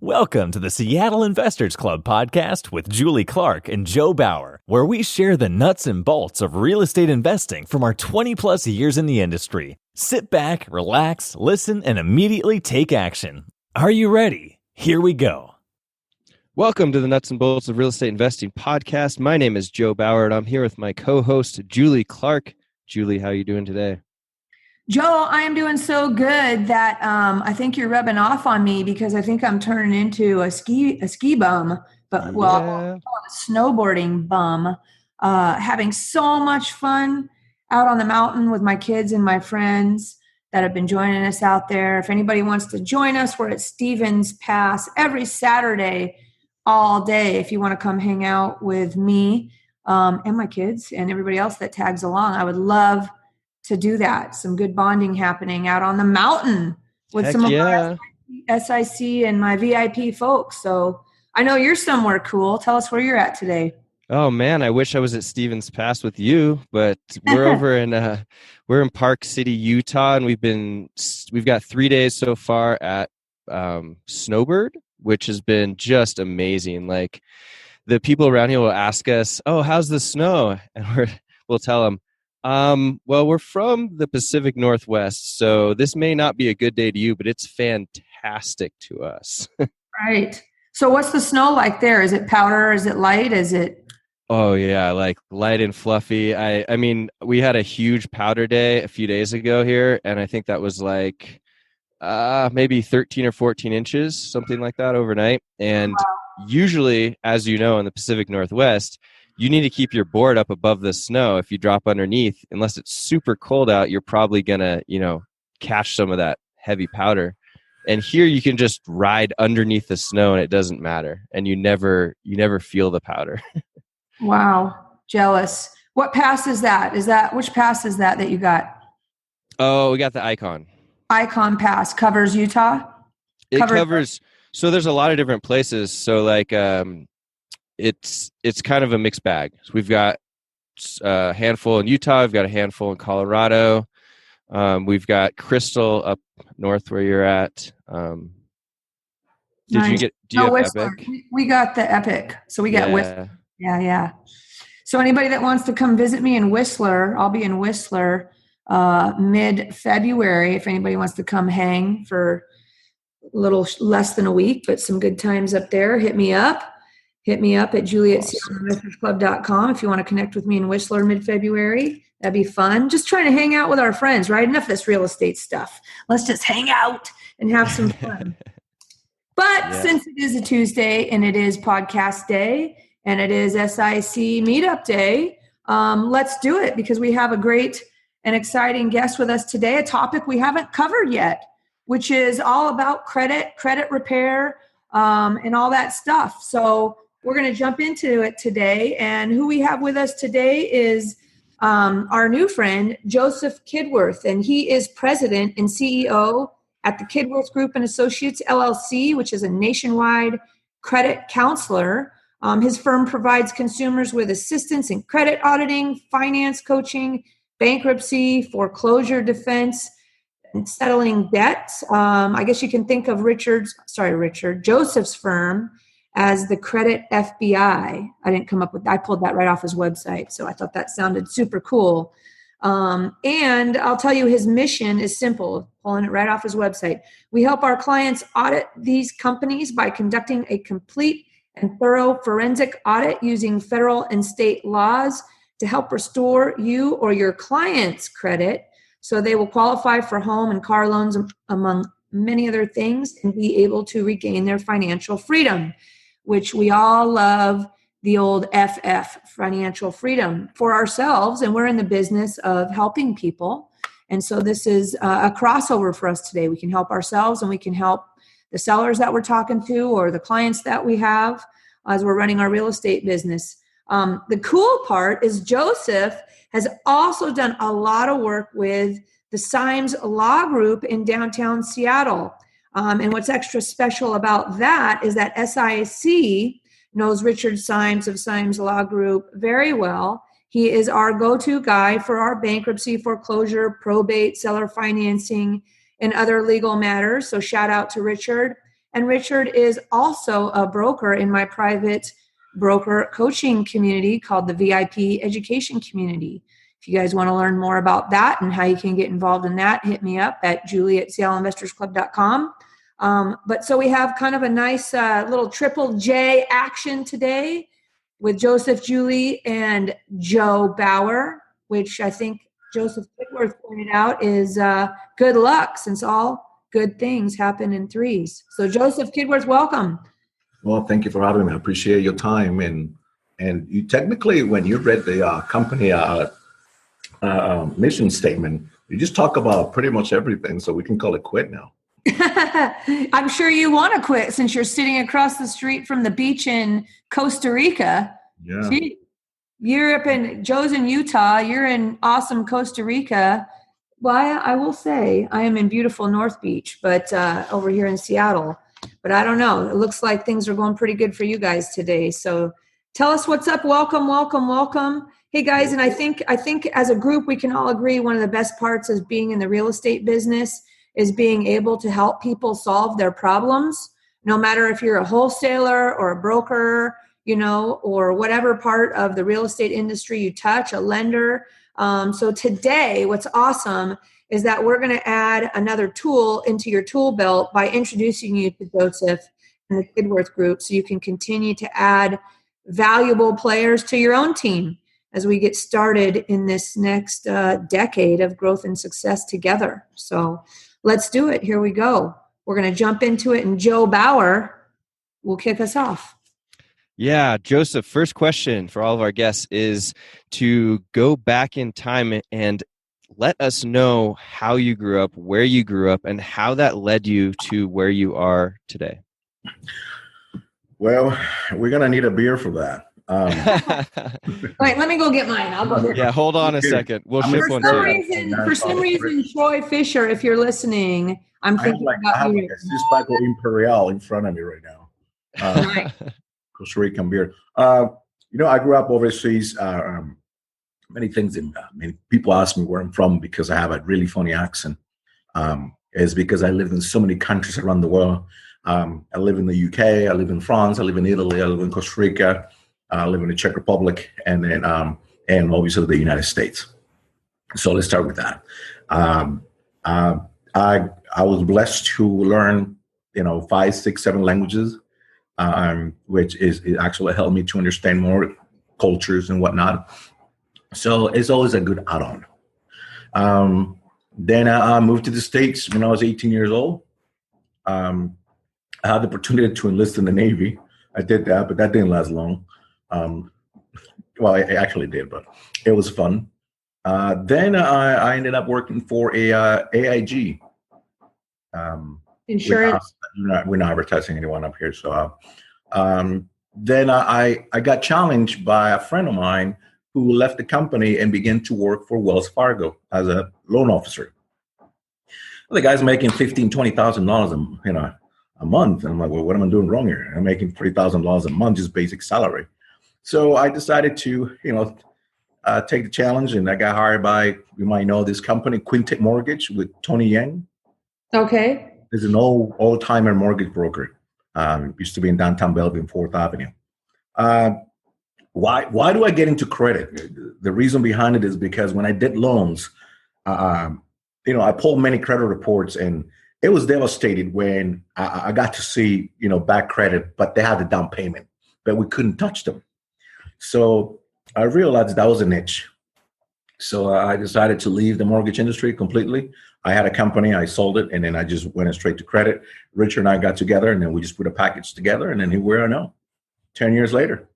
Welcome to the Seattle Investors Club podcast with Julie Clark and Joe Bauer, where we share the nuts and bolts of real estate investing from our 20-plus years in the industry. Sit back, relax, listen, and immediately take action. Are you ready? Here we go. Welcome to the Nuts and Bolts of Real Estate Investing podcast. My name is Joe Bauer, and I'm here with my co-host, Julie Clark. Julie, how are you doing today? Joe, I am doing so good that I think you're rubbing off on me because I think I'm turning into a ski bum, but a snowboarding bum. Having so much fun out on the mountain with my kids and my friends that have been joining us out there. If anybody wants to join us, we're at Stevens Pass every Saturday all day. If you want to come hang out with me and my kids and everybody else that tags along, I would love to do that. Some good bonding happening out on the mountain with some of our SIC and my VIP folks. So I know you're somewhere cool. Tell us where you're at today. Oh man, I wish I was at Stevens Pass with you, but we're over in Park City, Utah, and we've got 3 days so far at Snowbird, which has been just amazing. Like the people around here will ask us, "Oh, how's the snow?" And we'll tell them, well, we're from the Pacific Northwest, so this may not be a good day to you, but it's fantastic to us. Right. So what's the snow like there? Is it powder? Is it light? Is it? Oh yeah, like light and fluffy. I mean, we had a huge powder day a few days ago here, and I think that was like maybe 13 or 14 inches, something like that overnight. And usually, as you know, in the Pacific Northwest, you need to keep your board up above the snow. If you drop underneath, unless it's super cold out, you're probably going to, catch some of that heavy powder. And here you can just ride underneath the snow and it doesn't matter. And you never feel the powder. Wow. Jealous. What pass is that? Which pass is that you got? Oh, we got the Icon. Icon Pass covers Utah? It covers, so there's a lot of different places. So like, it's kind of a mixed bag. So we've got a handful in Utah. We've got a handful in Colorado. We've got Crystal up north where you're at. Nice. Do you have Whistler. Epic? We got the Epic. So we got Whistler. Yeah. So anybody that wants to come visit me in Whistler, I'll be in Whistler mid-February. If anybody wants to come hang for a little less than a week, but some good times up there, hit me up. Hit me up at julie@seattleInvestorsClub.com if you want to connect with me in Whistler mid-February. That'd be fun. Just trying to hang out with our friends, right? Enough of this real estate stuff. Let's just hang out and have some fun. But since it is a Tuesday and it is podcast day and it is SIC meetup day, let's do it because we have a great and exciting guest with us today, a topic we haven't covered yet, which is all about credit repair, and all that stuff. So we're going to jump into it today. And who we have with us today is our new friend, Joseph Kidworth. And he is president and CEO at the Kidworth Group and Associates, LLC, which is a nationwide credit counselor. His firm provides consumers with assistance in credit auditing, finance coaching, bankruptcy, foreclosure defense, and settling debts. I guess you can think of Joseph's firm as the Credit FBI. I pulled that right off his website, so I thought that sounded super cool. And I'll tell you, his mission is simple, pulling it right off his website. We help our clients audit these companies by conducting a complete and thorough forensic audit using federal and state laws to help restore you or your client's credit so they will qualify for home and car loans, among many other things, and be able to regain their financial freedom, which we all love, the old FF, financial freedom, for ourselves. And we're in the business of helping people. And so this is a crossover for us today. We can help ourselves and we can help the sellers that we're talking to or the clients that we have as we're running our real estate business. The cool part is Joseph has also done a lot of work with the Symes Law Group in downtown Seattle. And what's extra special about that is that SIC knows Richard Symes of Symes Law Group very well. He is our go-to guy for our bankruptcy, foreclosure, probate, seller financing, and other legal matters. So shout out to Richard. And Richard is also a broker in my private broker coaching community called the VIP Education Community. If you guys want to learn more about that and how you can get involved in that, hit me up at julie@seattleinvestorsclub.com. But so we have kind of a nice little triple J action today with Joseph, Julie, and Joe Bauer, which I think Joseph Kidworth pointed out is good luck, since all good things happen in threes. So Joseph Kidworth, welcome. Well, thank you for having me. I appreciate your time. And you technically, when you read the company mission statement, you just talk about pretty much everything. So we can call it quit now. I'm sure you want to quit since you're sitting across the street from the beach in Costa Rica. Yeah. Gee, you're up in Joe's in Utah. You're in awesome Costa Rica. Well, I will say I am in beautiful North Beach, but over here in Seattle. But I don't know. It looks like things are going pretty good for you guys today. So tell us what's up. Welcome, welcome, welcome. Hey guys, and I think as a group we can all agree one of the best parts of being in the real estate business is being able to help people solve their problems, no matter if you're a wholesaler or a broker, or whatever part of the real estate industry you touch, a lender. So today, what's awesome is that we're going to add another tool into your tool belt by introducing you to Joseph and the Kidworth Group, so you can continue to add valuable players to your own team as we get started in this next decade of growth and success together. So let's do it. Here we go. We're going to jump into it, and Joe Bauer will kick us off. Yeah, Joseph, first question for all of our guests is to go back in time and let us know how you grew up, where you grew up, and how that led you to where you are today. Well, we're going to need a beer for that. Wait, let me go get mine. I'll go. Yeah, hold on a second. We'll ship one too. For some reason, Troy Fisher, if you're listening, I'm thinking I have like a Cispaco Imperial in front of me right now. Costa Rican beer. I grew up overseas. Many things. Many people ask me where I'm from because I have a really funny accent. It's because I lived in so many countries around the world. I live in the UK. I live in France. I live in Italy. I live in Costa Rica. I live in the Czech Republic, and then and obviously the United States. So let's start with that. I was blessed to learn 5, 6, 7 languages. Which is it actually helped me to understand more cultures and whatnot. So it's always a good add-on. Then I moved to the States when I was 18 years old. I had the opportunity to enlist in the Navy. I did that, but that didn't last long. Well, it actually did, but it was fun. Then I ended up working for a AIG. Insurance. We're not advertising anyone up here. So then I got challenged by a friend of mine who left the company and began to work for Wells Fargo as a loan officer. Well, the guy's making $15,000, $20,000 a month. And I'm like, well, what am I doing wrong here? I'm making $3,000 a month, just basic salary. So I decided to, take the challenge, and I got hired by, you might know this company, Quintet Mortgage, with Tony Yang. Okay. There's an old-timer mortgage broker. Used to be in downtown Bellevue and 4th Avenue. Why do I get into credit? The reason behind it is because when I did loans, I pulled many credit reports, and it was devastated when I got to see, bad credit, but they had the down payment, but we couldn't touch them. So I realized that was a niche. So I decided to leave the mortgage industry completely. I had a company, I sold it, and then I just went straight to credit. Richard and I got together, and then we just put a package together, and then here we are now, 10 years later.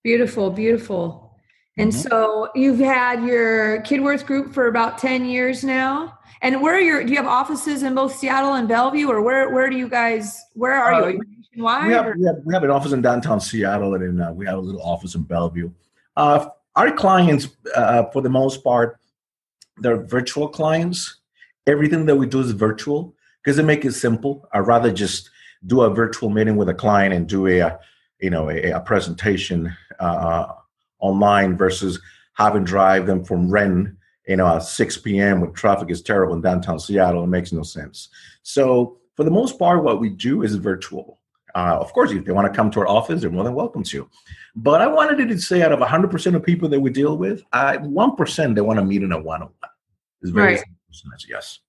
Beautiful, beautiful. And so you've had your Kidworth Group for about 10 years now. And do you have offices in both Seattle and Bellevue, or where are you? Are you nationwide? We have an office in downtown Seattle, and then we have a little office in Bellevue. Our clients, for the most part, they're virtual clients. Everything that we do is virtual because they make it simple. I'd rather just do a virtual meeting with a client and do a presentation online versus having drive them from Renton, at 6 p.m. when traffic is terrible in downtown Seattle. It makes no sense. So For the most part, what we do is virtual. Of course, if they want to come to our office, they're more than welcome to. But I wanted to say out of 100% of people that we deal with, 1% they want to meet in a one-on-one. It's very Right. yes.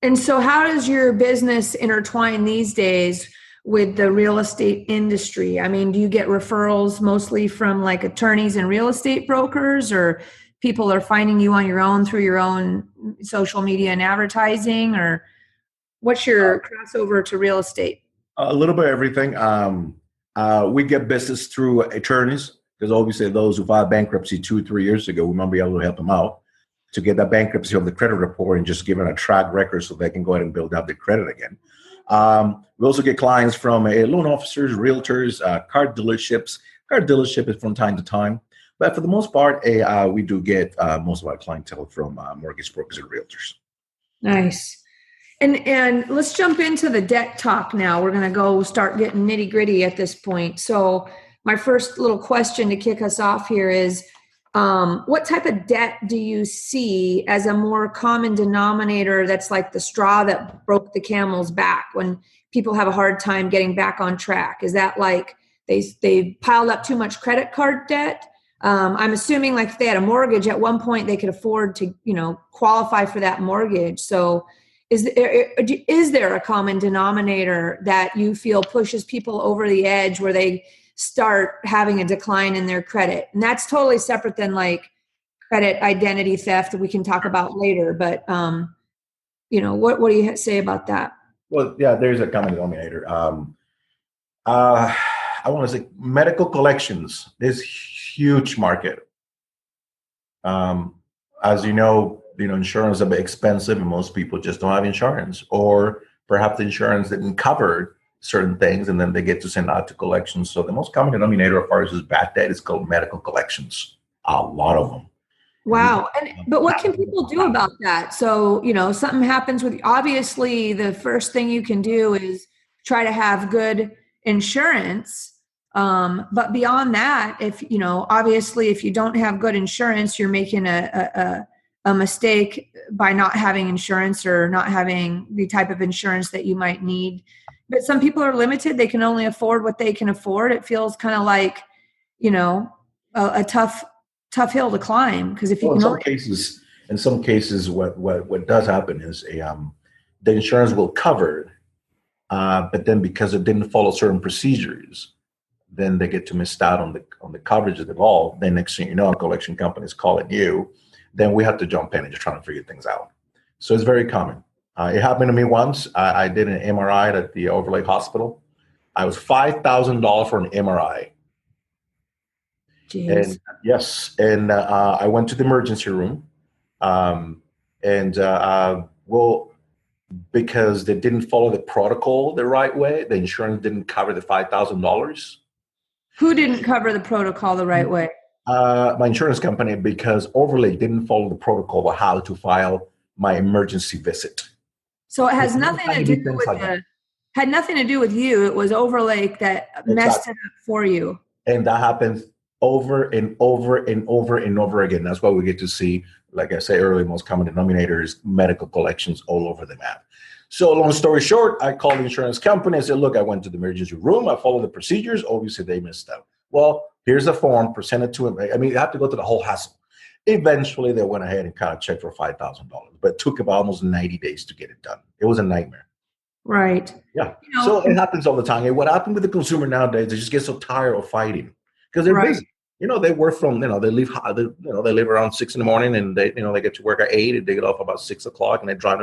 And so how does your business intertwine these days with the real estate industry? I mean, do you get referrals mostly from like attorneys and real estate brokers, or people are finding you on your own through your own social media and advertising, or what's your crossover to real estate? A little bit of everything. We get business through attorneys, because obviously those who filed bankruptcy 2-3 years ago, we might be able to help them out to get that bankruptcy of the credit report and just give it a track record so they can go ahead and build up their credit again. We also get clients from loan officers, realtors, car dealerships. Car dealership is from time to time. But for the most part, we do get most of our clientele from mortgage brokers and realtors. Nice. And let's jump into the debt talk now. We're going to go start getting nitty gritty at this point. So my first little question to kick us off here is, what type of debt do you see as a more common denominator that's like the straw that broke the camel's back when people have a hard time getting back on track? Is that like they piled up too much credit card debt? I'm assuming like if they had a mortgage at one point, they could afford to, qualify for that mortgage. So is there a common denominator that you feel pushes people over the edge where they start having a decline in their credit? And that's totally separate than like credit identity theft that we can talk about later. But, what do you say about that? Well, yeah, there's a common denominator. I want to say medical collections is huge market. As you know, insurance is a bit expensive and most people just don't have insurance, or perhaps the insurance didn't cover certain things and then they get to send out to collections. So the most common denominator as far as bad debt is called medical collections. A lot of them. Wow. But what can people do about that? So, something happens with, obviously the first thing you can do is try to have good insurance. But beyond that, if, obviously if you don't have good insurance, you're making a mistake by not having insurance or not having the type of insurance that you might need. But some people are limited. They can only afford what they can afford. It feels kind of like, a tough hill to climb, because if you in some cases, what does happen is the insurance will cover it, but then because it didn't follow certain procedures, then they get to miss out on the coverage involved. Then next thing you know, a collection company is calling you. Then we have to jump in and just trying to figure things out. So it's very common. It happened to me once. I did an MRI at the Overlake Hospital. I was $5,000 for an MRI. Jeez. And yes, and I went to the emergency room, because they didn't follow the protocol the right way, the insurance didn't cover the $5,000. Who didn't cover the protocol the right way? My insurance company, because Overlake didn't follow the protocol of how to file my emergency visit. So it has nothing to do with had nothing to do with you. It was Overlake that messed it up for you. And that happens over and over and over and over again. That's why we get to see, like I say earlier, most common denominator is medical collections all over the map. So long story short, I called the insurance company and said, look, I went to the emergency room. I followed the procedures. Obviously, they missed out. Well, here's a form, present it to them. I mean, you have to go through the whole hassle. Eventually, they went ahead and kind of checked for $5,000, but it took about almost 90 days to get it done. It was a nightmare. Right. Yeah. So it happens all the time. And what happened with the consumer nowadays, they just get so tired of fighting because they're busy. They work from, they leave, they live around 6 a.m. and they get to work at 8 and they get off about 6 o'clock and they drive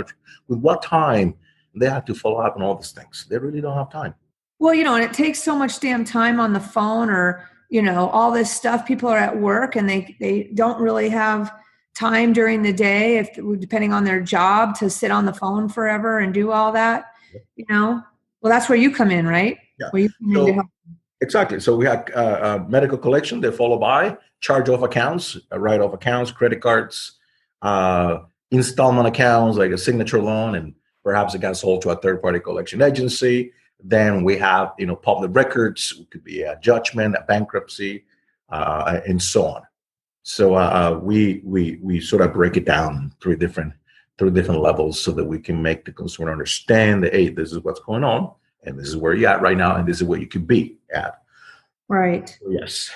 with what time they have to follow up on all these things. They really don't have time. Well, and it takes so much damn time on the phone or, all this stuff. People are at work and they don't really have time during the day, depending on their job, to sit on the phone forever and do all that, Well, that's where you come in, right? Yeah. Where you come in to help. Exactly. So we have medical collection. They follow by charge-off accounts, write-off accounts, credit cards, installment accounts like a signature loan, and perhaps it got sold to a third-party collection agency. Then we have, public records. It could be a judgment, a bankruptcy, and so on. So we sort of break it down in 3 different through different levels so that we can make the consumer understand that, hey, this is what's going on, and this is where you're at right now, and this is where you could be at. Right. Yes.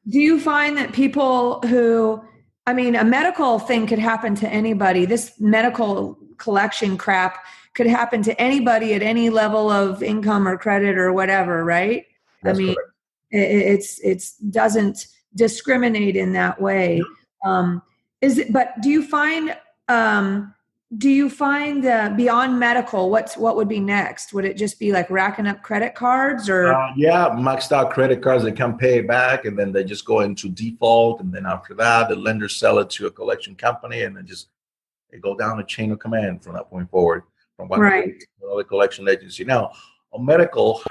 Do you find that people who, I mean, a medical thing could happen to anybody. This medical collection crap could happen to anybody at any level of income or credit or whatever, right? That's I mean, correct. it's doesn't discriminate in that way. But do you find beyond medical, what would be next? Would it just be like racking up credit cards or? Yeah, maxed out credit cards, they can't pay it back, and then they just go into default, and then after that, the lenders sell it to a collection company, and then just they go down the chain of command from that point forward, from one Right. to another collection agency. Now, on medical,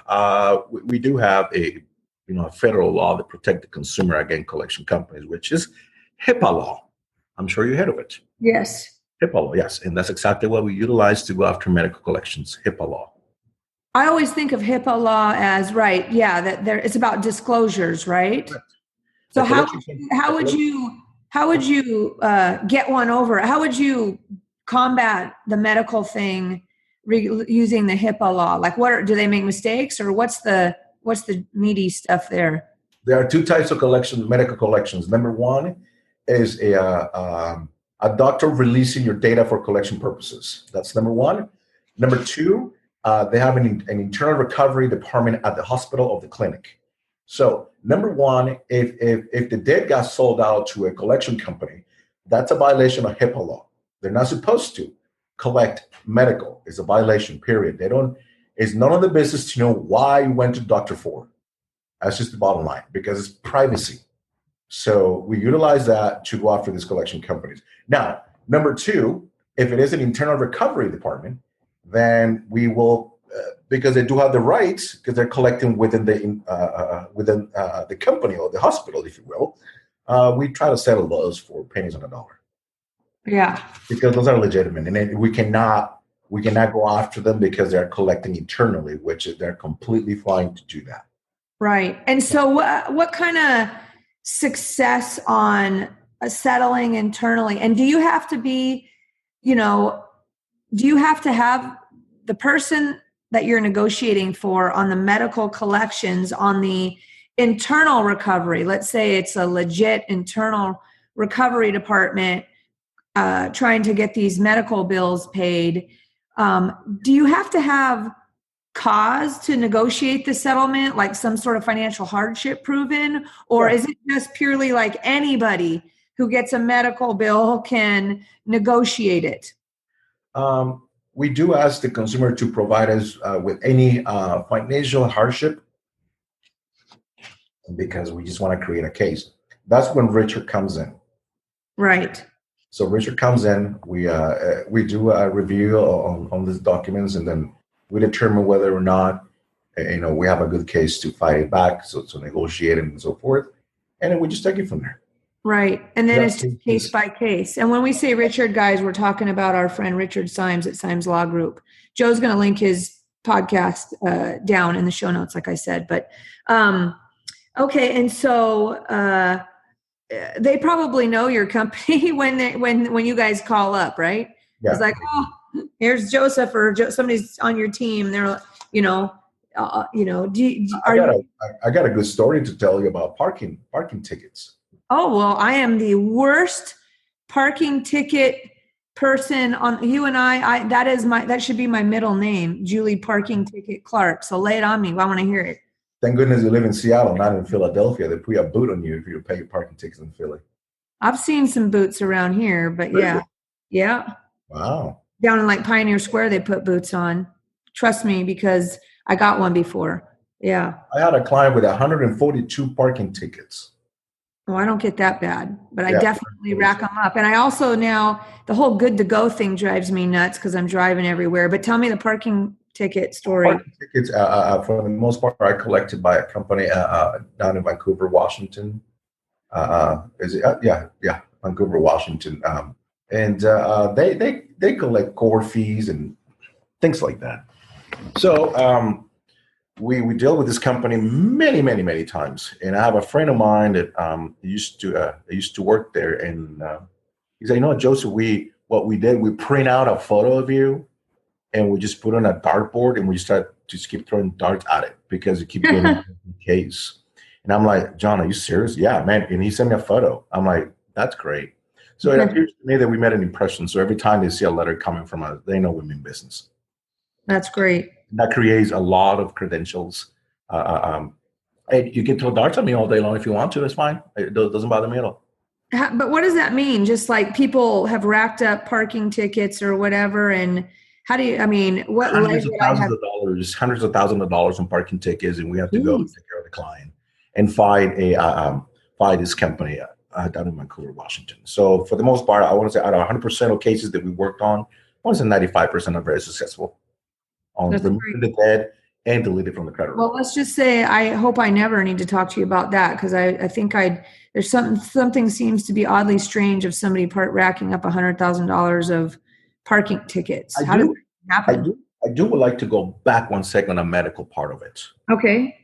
we do have a federal law that protect the consumer against collection companies, which is HIPAA law. I'm sure you heard of it. Yes. HIPAA law, yes, and that's exactly what we utilize to go after medical collections. HIPAA law. I always think of HIPAA law as right. Yeah, that it's about disclosures, right? Correct. So The collection- how would you get one over? How would you combat the medical thing using the HIPAA law? Like, do they make mistakes, or what's the meaty stuff there? There are two types of collections, medical collections. Number one is a doctor releasing your data for collection purposes. That's number one. Number two, they have an internal recovery department at the hospital or the clinic. So number one, if the debt got sold out to a collection company, that's a violation of HIPAA law. They're not supposed to collect medical. It's a violation, period. It's none of the business to know why you went to doctor for. That's just the bottom line, because it's privacy. So we utilize that to go after these collection companies. Now, number two, if it is an internal recovery department, then we will, because they do have the rights, because they're collecting within the company or the hospital, if you will. We try to settle those for pennies on a dollar. Yeah, because those are legitimate, and then we cannot go after them because they're collecting internally, which they're completely fine to do that. right. And so, what kind of success on settling internally? And do you have to be, do you have to have the person that you're negotiating for on the medical collections on the internal recovery? Let's say it's a legit internal recovery department trying to get these medical bills paid. Do you have to have cause to negotiate the settlement, like some sort of financial hardship proven, or is it just purely like anybody who gets a medical bill can negotiate it? We do ask the consumer to provide us with any financial hardship, because we just want to create a case. That's when Richard comes in. Right. So Richard comes in. We do a review on these documents, and then we determine whether or not we have a good case to fight it back, so negotiate and so forth, and then we just take it from there. Right. And then it's just case by case. And when we say Richard, guys, we're talking about our friend Richard Symes at Symes Law Group. Joe's going to link his podcast down in the show notes, like I said. But okay, and so they probably know your company when you guys call up, right? Yeah. It's like, oh, here's Joseph, or somebody's on your team. They're, I got a good story to tell you about parking tickets. Oh, well, I am the worst parking ticket person on you and I that should be my middle name, Julie Parking Ticket Clark. So lay it on me. I want to hear it. Thank goodness you live in Seattle, not in Philadelphia. They put a boot on you if you pay your parking tickets in Philly. I've seen some boots around here, but really? Yeah. Wow. Down in like Pioneer Square, they put boots on. Trust me, because I got one before. Yeah. I had a client with 142 parking tickets. Oh, I don't get that bad, but I definitely rack them up. And I also now, the whole good to go thing drives me nuts because I'm driving everywhere. But tell me the parking ticket story. Parking tickets, for the most part, are collected by a company down in Vancouver, Washington. Vancouver, Washington. And they collect core fees and things like that. So we deal with this company many times, and I have a friend of mine that used to work there, and he said, Joseph, we what we did, we print out a photo of you and we just put on a dartboard and we start just keep throwing darts at it because you keep getting in case. And I'm like, John, are you serious? Yeah, man. And he sent me a photo. I'm like, that's great. So it appears to me that we made an impression. So every time they see a letter coming from us, they know we mean business. That's great. That creates a lot of credentials. And you can throw darts at me all day long if you want to. That's fine. It doesn't bother me at all. But what does that mean? Just like people have racked up parking tickets or whatever, and how do you? I mean, what hundreds of thousands of dollars on parking tickets, and we have to go and take care of the client and fight this company down in Vancouver, Washington. So for the most part, I want to say out of 100% of cases that we worked on, I want to say 95% are very successful on removing the debt and deleted from the credit report. Well, let's just say I hope I never need to talk to you about that, because I think there's something seems to be oddly strange of somebody racking up $100,000 of parking tickets. How does that happen? I do would like to go back 1 second on the medical part of it. Okay.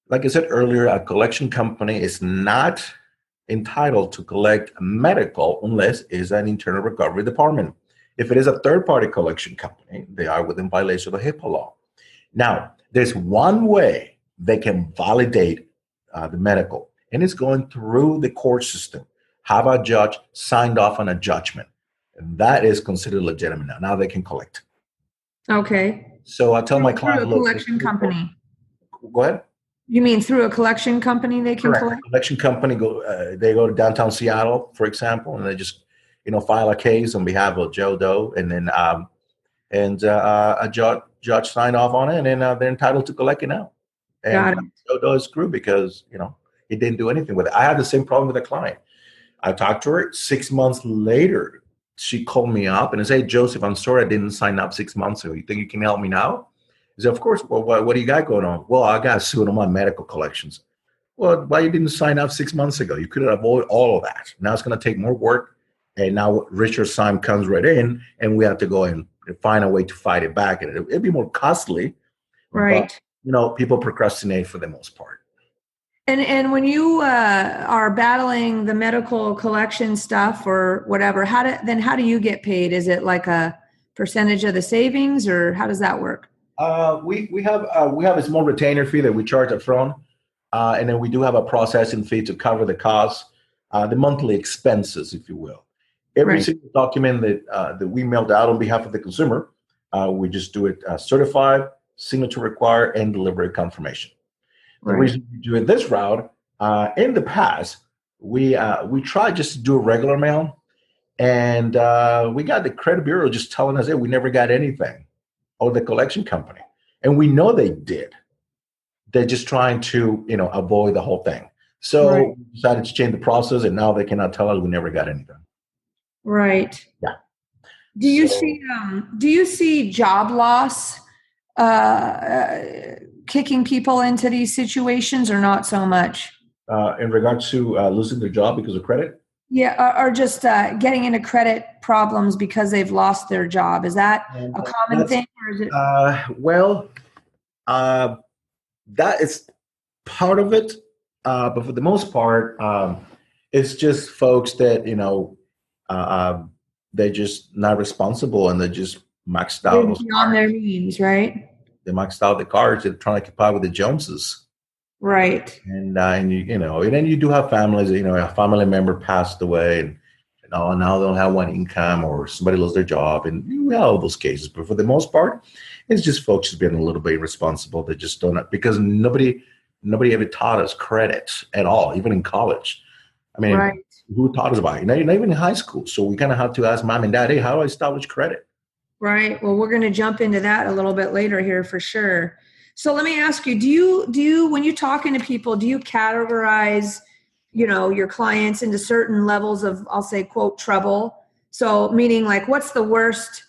Like I said earlier, a collection company is not entitled to collect medical unless it's an internal recovery department. If it is a third-party collection company, they are within violation of the HIPAA law. Now, there's one way they can validate the medical, and it's going through the court system. Have a judge signed off on a judgment, and that is considered legitimate now. Now they can collect. Okay. So I tell my client, through a collection company. Go ahead. You mean through a collection company they can collect? Collection company they go to downtown Seattle, for example, and they just file a case on behalf of Joe Doe, and then a judge signed off on it, and then they're entitled to collect it now. And Joe Doe is screwed because he didn't do anything with it. I had the same problem with a client. I talked to her 6 months later. She called me up and said, "Hey, Joseph, I'm sorry I didn't sign up 6 months ago. You think you can help me now?" I said, "Of course." "Well, what do you got going on?" "Well, I got sued on my medical collections." "Well, why you didn't sign up 6 months ago? You could have avoided all of that. Now it's going to take more work. And now Richard Syme comes right in, and we have to go and find a way to fight it back. And it'd be more costly. Right. But, people procrastinate for the most part. And when you are battling the medical collection stuff or whatever, how do you get paid? Is it like a percentage of the savings, or how does that work? We have a small retainer fee that we charge up front, and then we do have a processing fee to cover the costs, the monthly expenses, if you will. Every single document that we mailed out on behalf of the consumer, we just do it certified, signature required, and delivery confirmation. The reason we do it this route, in the past, we tried just to do a regular mail, and we got the credit bureau just telling us, "Hey, we never got anything," or the collection company, and we know they did. They're just trying to avoid the whole thing. So we decided to change the process, and now they cannot tell us we never got anything. Right. Yeah. Do you see job loss kicking people into these situations, or not so much? In regards to losing their job because of credit? Yeah, or just getting into credit problems because they've lost their job. Is that a common thing? Or is it? That is part of it. But for the most part, it's just folks that, they're just not responsible, and they're just maxed out. They're beyond their means, right? They maxed out the cards. They're trying to keep up with the Joneses. Right. And then you do have families, a family member passed away, and now they don't have one income, or somebody lost their job, and you have all those cases. But for the most part, it's just folks just being a little bit irresponsible. They just don't, because nobody ever taught us credit at all, even in college. I mean, who taught us about it? Not even in high school. So we kind of have to ask mom and dad, "Hey, how do I establish credit?" Right. Well, we're going to jump into that a little bit later here for sure. So let me ask you, do you, when you're talking to people, do you categorize, your clients into certain levels of, I'll say, quote, trouble? So meaning like, what's the worst,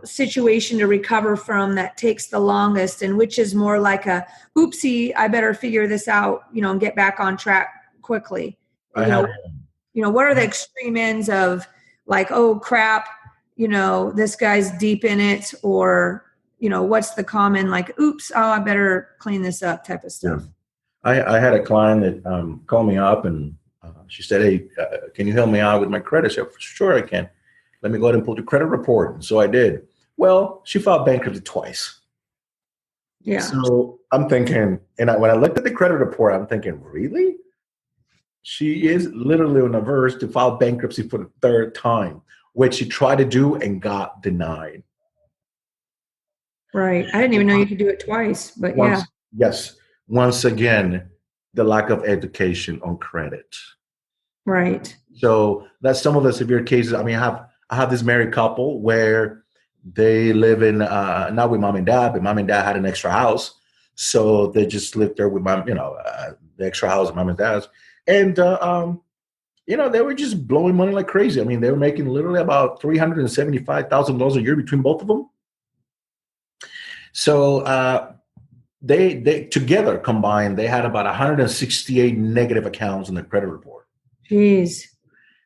situation to recover from that takes the longest, and which is more like a, oopsie, I better figure this out, and get back on track quickly. What are the extreme ends of like, oh crap, this guy's deep in it, or, what's the common like, oops, oh, I better clean this up type of stuff? Yeah. I had a client that called me up, and She said, "Hey, can you help me out with my credit?" I said, "Sure, I can. Let me go ahead and pull the credit report." And so I did. Well, she filed bankruptcy twice. Yeah. So I'm thinking, when I looked at the credit report, I'm thinking, really? She is literally on the verge to file bankruptcy for the third time, which she tried to do and got denied. Right. I didn't even know you could do it twice, but yeah. Yes. Once again, the lack of education on credit. Right. So that's some of the severe cases. I mean, I have this married couple where they live in not with mom and dad, but mom and dad had an extra house, so they just lived there with the extra house of mom and dad's, and they were just blowing money like crazy. I mean, they were making literally about $375,000 a year between both of them. So they together combined, they had about 168 negative accounts in their credit report. Jeez.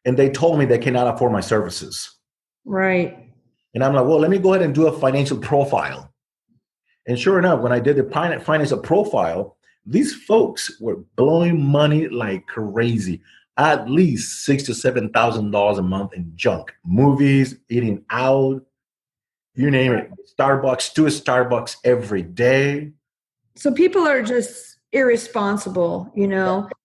And they told me they cannot afford my services. Right. And I'm like, well, let me go ahead and do a financial profile. And sure enough, when I did the financial profile, these folks were blowing money like crazy. At least $6,000 to $7,000 a month in junk, movies, eating out, you name it. Starbucks every day. So people are just irresponsible,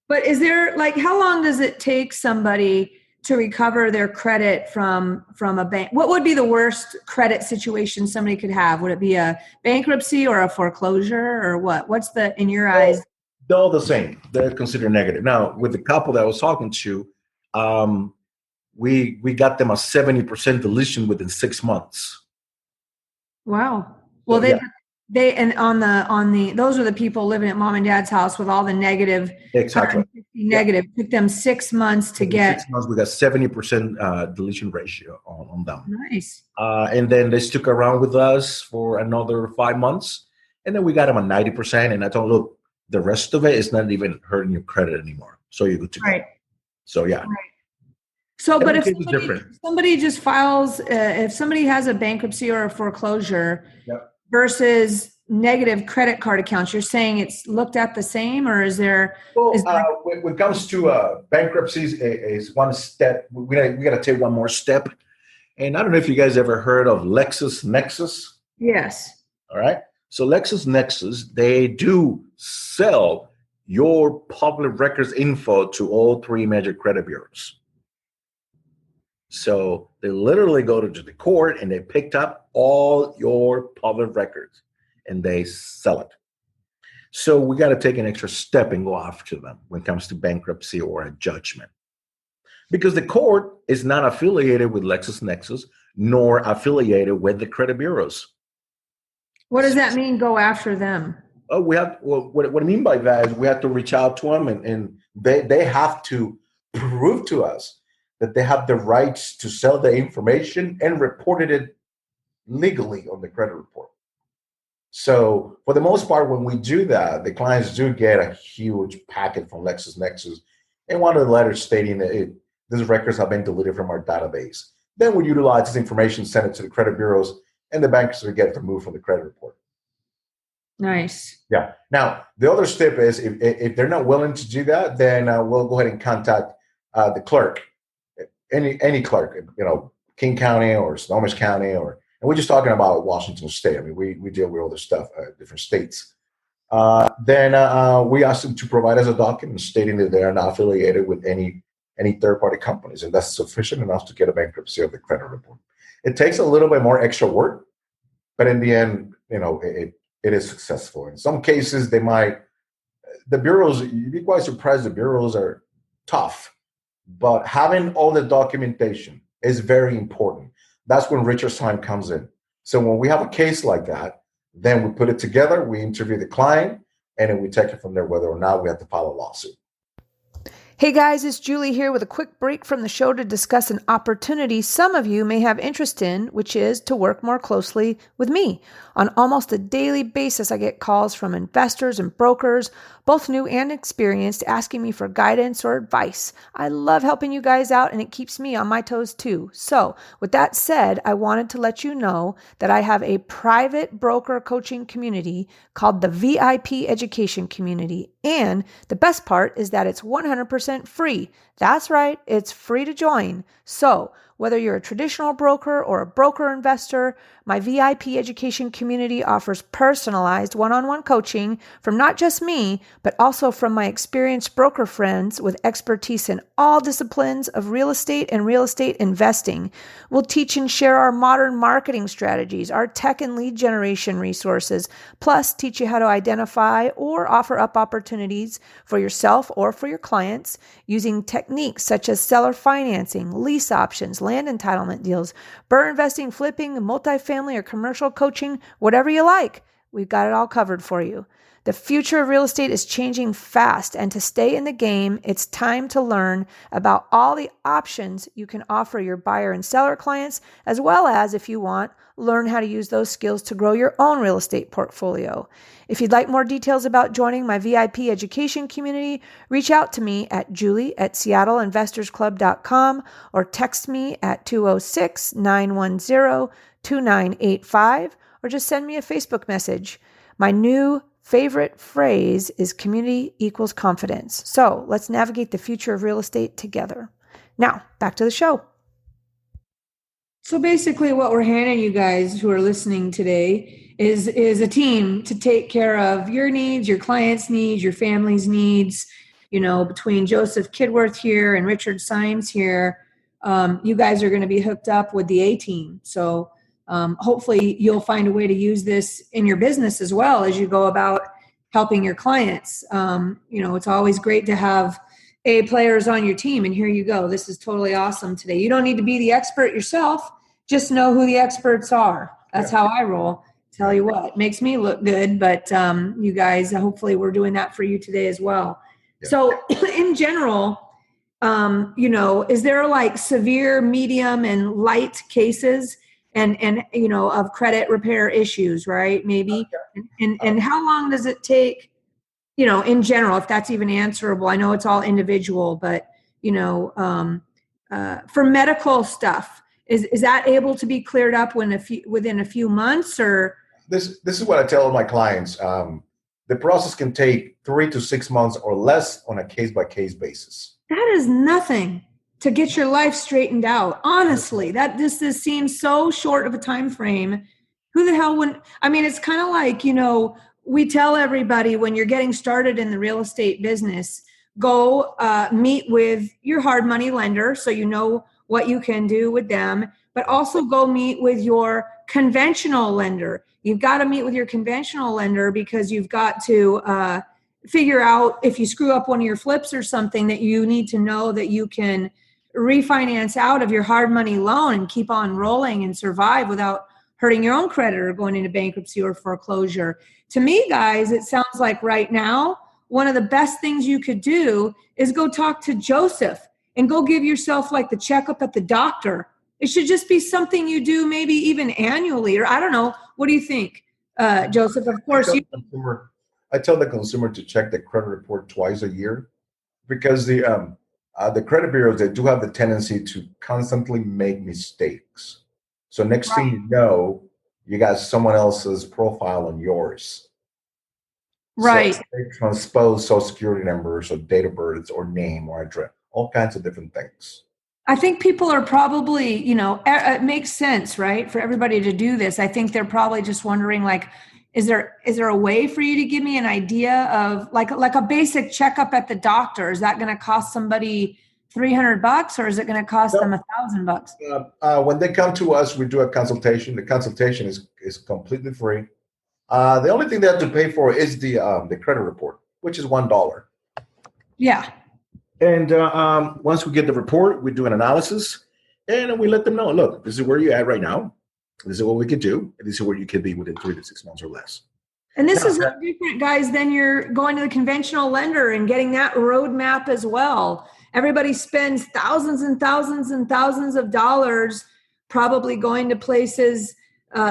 But is there how long does it take somebody to recover their credit from a bank? What would be the worst credit situation somebody could have? Would it be a bankruptcy or a foreclosure or what? What's in your eyes? They're all the same. They're considered negative. Now, with the couple that I was talking to, we got them a 70% deletion within 6 months. Wow. Well, So, they and on the those are the people living at mom and dad's house with all the negative. Exactly. Negative. Took them 6 months to get. 6 months, we got 70% deletion ratio on them. Nice. And then they stuck around with us for another 5 months, and then we got them a 90%. And I told them, look, the rest of it is not even hurting your credit anymore. So you're good to go. Right. So yeah. Right. So, but if somebody just files, if somebody has a bankruptcy or a foreclosure versus negative credit card accounts, you're saying it's looked at the same, or is there? Well, when it comes to bankruptcies, is one step. We got to take one more step. And I don't know if you guys ever heard of LexisNexis. Yes. All right. So LexisNexis, they do sell your public records info to all three major credit bureaus. So they literally go to the court and they picked up all your public records and they sell it. So we got to take an extra step and go after them when it comes to bankruptcy or a judgment. Because the court is not affiliated with LexisNexis nor affiliated with the credit bureaus. What does that mean, go after them? Oh, what I mean by that is we have to reach out to them and they have to prove to us that they have the rights to sell the information and reported it legally on the credit report. So for the most part, when we do that, the clients do get a huge packet from LexisNexis and one of the letters stating that these records have been deleted from our database. Then we utilize this information, send it to the credit bureaus, and the bankers will get it removed from the credit report. Nice. Yeah. Now, the other step is if they're not willing to do that, then we'll go ahead and contact the clerk, any clerk, King County or Snohomish County, and we're just talking about Washington State. I mean, we deal with all this stuff, different states. Then we ask them to provide us a document stating that they are not affiliated with any third-party companies, and that's sufficient enough to get a bankruptcy of the credit report. It takes a little bit more extra work, but in the end, it is successful. In some cases, the bureaus, you'd be quite surprised, the bureaus are tough, but having all the documentation is very important. That's when Richard's time comes in. So when we have a case like that, then we put it together, we interview the client, and then we take it from there, whether or not we have to file a lawsuit. Hey guys, it's Julie here with a quick break from the show to discuss an opportunity some of you may have interest in, which is to work more closely with me. On almost a daily basis, I get calls from investors and brokers, both new and experienced, asking me for guidance or advice. I love helping you guys out and it keeps me on my toes too. So with that said, I wanted to let you know that I have a private broker coaching community called the VIP Education Community. And the best part is that it's 100% 100% free. That's right, it's free to join. So, whether you're a traditional broker or a broker investor, my VIP education community offers personalized one-on-one coaching from not just me, but also from my experienced broker friends with expertise in all disciplines of real estate and real estate investing. We'll teach and share our modern marketing strategies, our tech and lead generation resources, plus teach you how to identify or offer up opportunities for yourself or for your clients using techniques such as seller financing, lease options, land entitlement deals, BRRRR investing, flipping, multifamily or commercial coaching, whatever you like. We've got it all covered for you. The future of real estate is changing fast, and to stay in the game, it's time to learn about all the options you can offer your buyer and seller clients, as well as, if you want, learn how to use those skills to grow your own real estate portfolio. If you'd like more details about joining my VIP education community, reach out to me at julie@seattleinvestorsclub.com or text me at 206-910-2985 or just send me a Facebook message. My new favorite phrase is community equals confidence. So let's navigate the future of real estate together. Now, back to the show. So basically what we're handing you guys who are listening today is a team to take care of your needs, your clients' needs, your family's needs. You know, between Joseph Kidworth here and Richard Symes here, you guys are going to be hooked up with the A-team. So hopefully you'll find a way to use this in your business as well as you go about helping your clients. You know, it's always great to have A players on your team, and here you go. This is totally awesome today. You don't need to be the expert yourself. Just know who the experts are. That's how I roll. Tell you what, makes me look good, but you guys, hopefully we're doing that for you today as well. Yeah. So in general, you know, is there like severe, medium, and light cases and you know, of credit repair issues, right? Maybe. And how long does it take, you know, in general, if that's even answerable? I know it's all individual, but, you know, for medical stuff, is that able to be cleared up within a few months? Or this is what I tell my clients. The process can take 3 to 6 months or less on a case-by-case basis. That is nothing to get your life straightened out. Honestly, this seems so short of a time frame. Who the hell wouldn't? I mean, it's kind of like, you know, we tell everybody when you're getting started in the real estate business, go meet with your hard money lender so you know what you can do with them, but also go meet with your conventional lender. You've got to meet with your conventional lender because you've got to figure out if you screw up one of your flips or something, that you need to know that you can refinance out of your hard money loan and keep on rolling and survive without hurting your own credit or going into bankruptcy or foreclosure. To me, guys, it sounds like right now, one of the best things you could do is go talk to Joseph and go give yourself like the checkup at the doctor. It should just be something you do maybe even annually, or I don't know. What do you think, Joseph? Of course, I tell the consumer to check the credit report twice a year, because the credit bureaus, they do have the tendency to constantly make mistakes. So next thing you know, you got someone else's profile on yours. Right. So they transpose social security numbers or date of birth or name or address, all kinds of different things. I think people are probably, you know, it makes sense, right, for everybody to do this. I think they're probably just wondering, like, is there a way for you to give me an idea of like a basic checkup at the doctor? Is that going to cost somebody $300 or is it going to cost them $1,000? When they come to us, we do a consultation. The consultation is completely free. The only thing they have to pay for is the credit report, which is $1. Yeah. And once we get the report, we do an analysis, and we let them know, look, this is where you're at right now. This is what we can do. And this is where you can be within 3 to 6 months or less. And this is different, guys, than you're going to the conventional lender and getting that roadmap as well. Everybody spends thousands and thousands and thousands of dollars probably going to places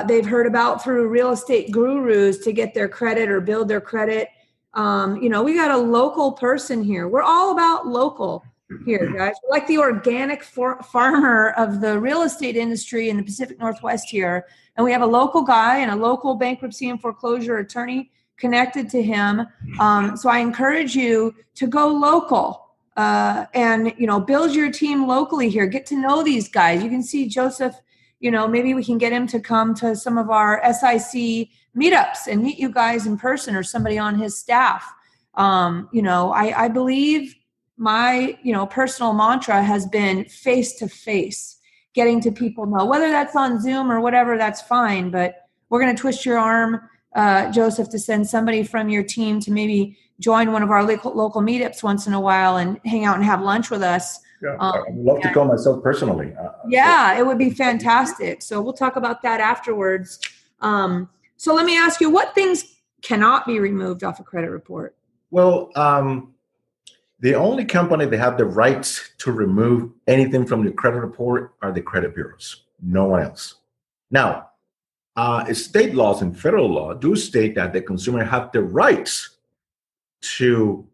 they've heard about through real estate gurus to get their credit or build their credit. You know, we got a local person here. We're all about local here, guys. We're like the organic farmer of the real estate industry in the Pacific Northwest here. And we have a local guy and a local bankruptcy and foreclosure attorney connected to him. So I encourage you to go local. and, build your team locally here. Get to know these guys. You can see Joseph, maybe we can get him to come to some of our SIC meetups and meet you guys in person, or somebody on his staff. I believe my, personal mantra has been face-to-face, getting to people know, whether that's on Zoom or whatever, that's fine. But we're going to twist your arm, Joseph, to send somebody from your team to maybe join one of our local meetups once in a while and hang out and have lunch with us. Yeah, I'd love to go myself personally. It would be fantastic. So we'll talk about that afterwards. So let me ask you, what things cannot be removed off a credit report? Well, the only company that have the rights to remove anything from the credit report are the credit bureaus. No one else. Now, state laws and federal law do state that the consumer have the rights to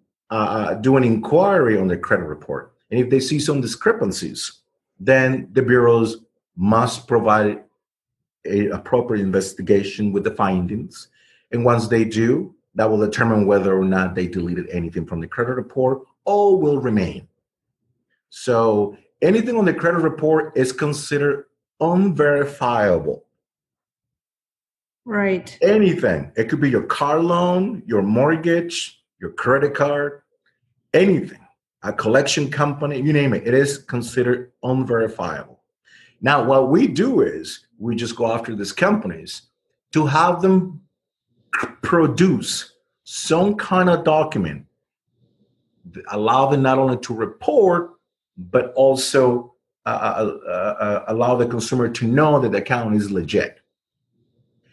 do an inquiry on the credit report. And if they see some discrepancies, then the bureaus must provide a proper investigation with the findings. And once they do, that will determine whether or not they deleted anything from the credit report or will remain. So anything on the credit report is considered unverifiable. Right. Anything. It could be your car loan, your mortgage, your credit card, anything. A collection company, you name it. It is considered unverifiable. Now, what we do is we just go after these companies to have them produce some kind of document that allow them not only to report, but also allow the consumer to know that the account is legit.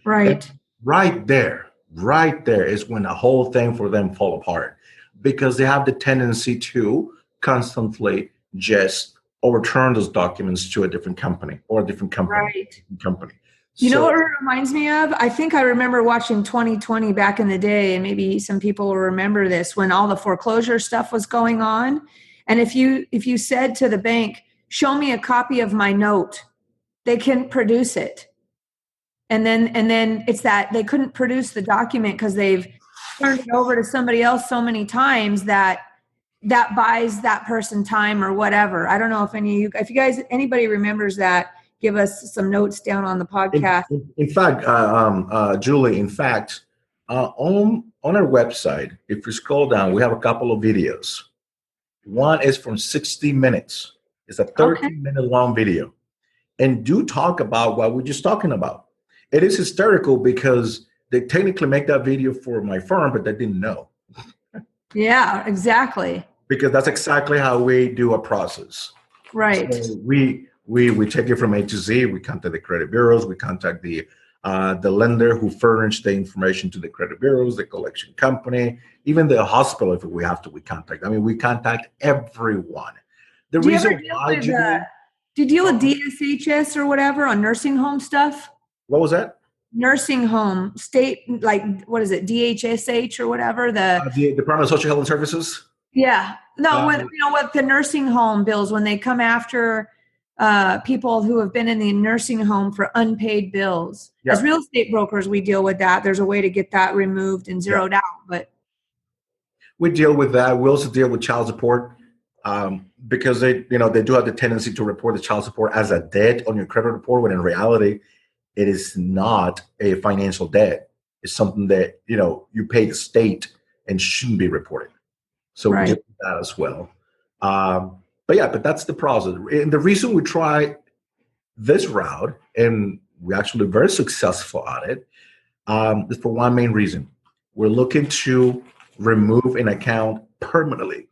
Right. And right there is when the whole thing for them fall apart, because they have the tendency to constantly just overturn those documents to a different company or a different company. Right. Company. You know what it reminds me of? I think I remember watching 2020 back in the day, and maybe some people will remember this, when all the foreclosure stuff was going on. And if you said to the bank, show me a copy of my note, they couldn't produce it. And then it's that they couldn't produce the document because they've turned it over to somebody else so many times that buys that person time or whatever. I don't know if anybody remembers that, give us some notes down on the podcast. In fact, Julie, on our website, if you scroll down, we have a couple of videos. One is from 60 minutes. It's a 13-minute long video. And do talk about what we're just talking about. It is hysterical because they technically make that video for my firm, but they didn't know. Yeah, exactly. Because that's exactly how we do a process. Right. So we take it from A to Z. We contact the credit bureaus. We contact the lender who furnished the information to the credit bureaus, the collection company, even the hospital if we have to. We contact everyone. The do reason you ever do you deal with DSHS or whatever on nursing home stuff? What was that? Nursing home state, like what is it, DHSH or whatever, the Department of Social Health and Services. Yeah, no, with the nursing home bills, when they come after people who have been in the nursing home for unpaid bills. Yeah. As real estate brokers, we deal with that. There's a way to get that removed and zeroed out, but we deal with that. We also deal with child support because they do have the tendency to report the child support as a debt on your credit report, when in reality, it is not a financial debt. It's something that you pay the state and shouldn't be reported. So we do that as well. But that's the process. And the reason we try this route, and we're actually very successful at it, is for one main reason. We're looking to remove an account permanently.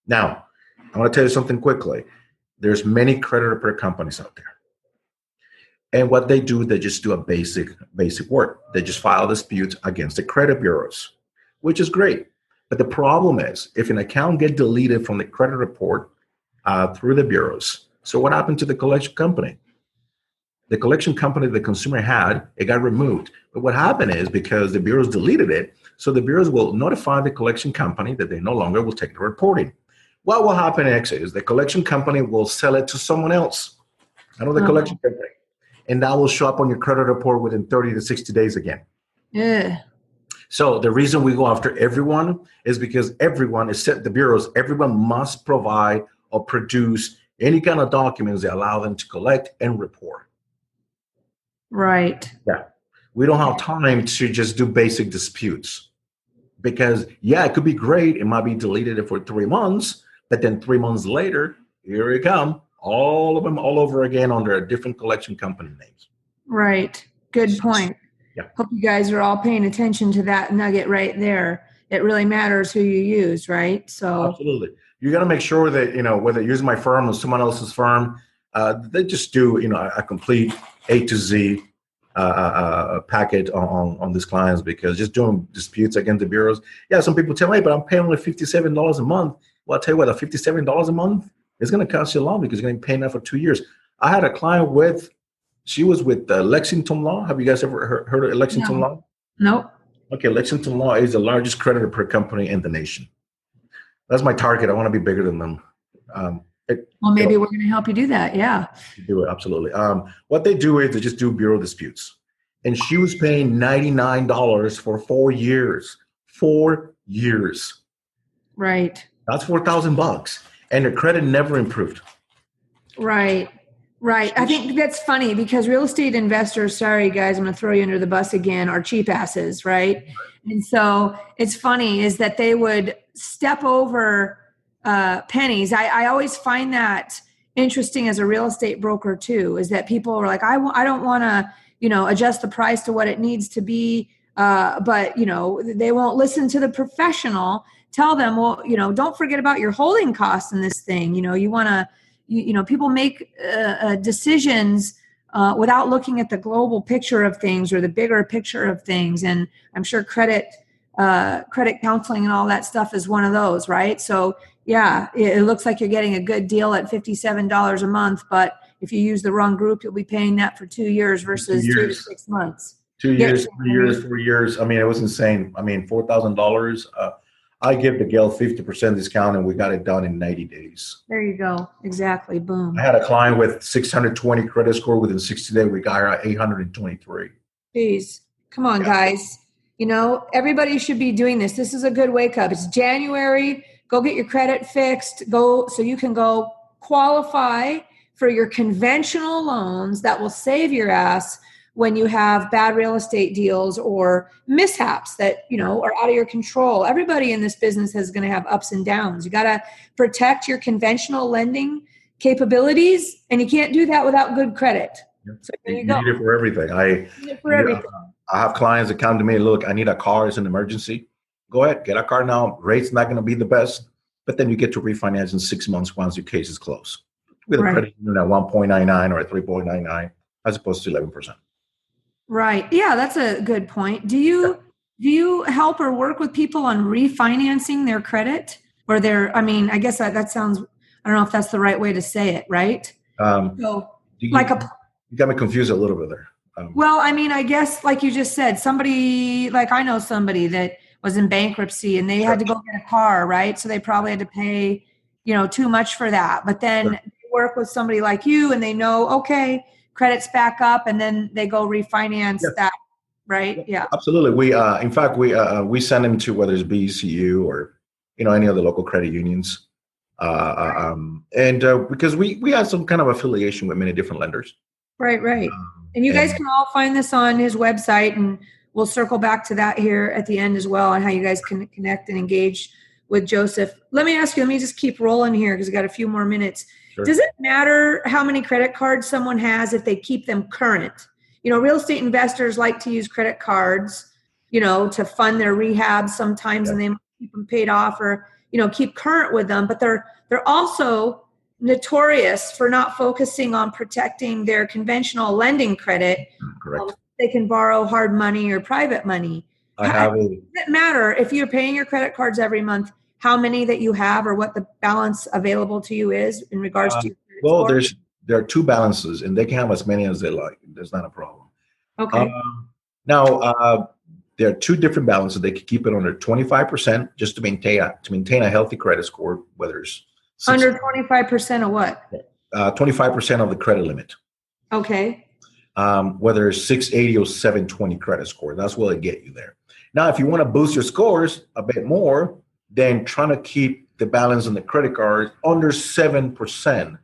Now, I want to tell you something quickly. There's many credit repair companies out there. And what they do, they just do a basic work. They just file disputes against the credit bureaus, which is great. But the problem is, if an account gets deleted from the credit report through the bureaus, so what happened to the collection company? The collection company the consumer had, it got removed. But what happened is, because the bureaus deleted it, so the bureaus will notify the collection company that they no longer will take the reporting. What will happen next is the collection company will sell it to someone else, another collection company. And that will show up on your credit report within 30 to 60 days again. Yeah. So the reason we go after everyone is because everyone is set the bureaus. Everyone must provide or produce any kind of documents that allow them to collect and report. Right. Yeah. We don't have time to just do basic disputes because, yeah, it could be great. It might be deleted for 3 months, but then 3 months later, here it come, all of them all over again under different collection company names. Right. Good point. Yeah. Hope you guys are all paying attention to that nugget right there. It really matters who you use, right? So absolutely. You got to make sure that, whether you're using my firm or someone else's firm, they just do, a complete A to Z packet on these clients, because just doing disputes against the bureaus. Yeah, some people tell me, hey, but I'm paying only $57 a month. Well, I'll tell you what, the $57 a month is going to cost you a lot because you're going to be paying that for 2 years. I had a client she was with Lexington Law. Have you guys ever heard of Lexington Law? Nope. Okay, Lexington Law is the largest creditor per company in the nation. That's my target. I want to be bigger than them. Well, maybe we're going to help you do that. Yeah. Do it, absolutely. What they do is they just do bureau disputes. And she was paying $99 for 4 years. 4 years. Right. That's $4,000. And her credit never improved. Right. Right. I think that's funny because real estate investors, sorry guys, I'm going to throw you under the bus again, are cheap asses, right? And so it's funny is that they would step over pennies. I always find that interesting as a real estate broker too, is that people are like, I don't want to, adjust the price to what it needs to be. But, they won't listen to the professional. Tell them, well, don't forget about your holding costs in this thing. You want to, people make decisions without looking at the global picture of things or the bigger picture of things. And I'm sure credit counseling and all that stuff is one of those, right? So yeah, it looks like you're getting a good deal at $57 a month, but if you use the wrong group, you'll be paying that for 2 years versus 3 to 6 months. 2 years, 3 years, 4 years. I mean, it was insane. I mean, $4,000. I give the gal 50% discount, and we got it done in 90 days. There you go. Exactly. Boom. I had a client with 620 credit score. Within 60 days, we got her at 823. Jeez. Come on, guys. Everybody should be doing this. This is a good wake up. It's January. Go get your credit fixed. Go so you can go qualify for your conventional loans that will save your ass when you have bad real estate deals or mishaps that, are out of your control. Everybody in this business is going to have ups and downs. You got to protect your conventional lending capabilities, and you can't do that without good credit. Yep. So there you go. Need it for everything. I have clients that come to me, look, I need a car. It's an emergency. Go ahead, get a car now. Rate's not going to be the best, but then you get to refinance in 6 months once your case is closed. With a credit union at 1.99 or at 3.99 as opposed to 11%. Right. Yeah, that's a good point. Do you help or work with people on refinancing their credit or I guess that sounds, I don't know if that's the right way to say it, right? You got me confused a little bit there. I guess like you just said, I know somebody that was in bankruptcy and they had to go get a car, right? So they probably had to pay, too much for that. But then they work with somebody like you and they know, okay, credits back up, and then they go refinance that, right? Yeah, absolutely. We, in fact, we send them to whether it's BCU or any of the local credit unions, and because we have some kind of affiliation with many different lenders. Right. And you guys can all find this on his website, and we'll circle back to that here at the end as well, on how you guys can connect and engage with Joseph. Let me ask you. Let me just keep rolling here because we got a few more minutes. Sure. Does it matter how many credit cards someone has if they keep them current? Real estate investors like to use credit cards, to fund their rehab sometimes, and they might keep them paid off or, keep current with them. But they're also notorious for not focusing on protecting their conventional lending credit. Correct. They can borrow hard money or private money. Does it matter if you're paying your credit cards every month, how many that you have or what the balance available to you is in regards to your credit score? There are two balances, and they can have as many as they like. There's not a problem. Okay. Now, there are two different balances. They can keep it under 25% just to maintain a healthy credit score, whether it's under 25% of what? 25% of the credit limit. Okay. Whether it's 680 or 720 credit score, that's what it get you there. Now, if you want to boost your scores a bit more, then trying to keep the balance on the credit card under 7%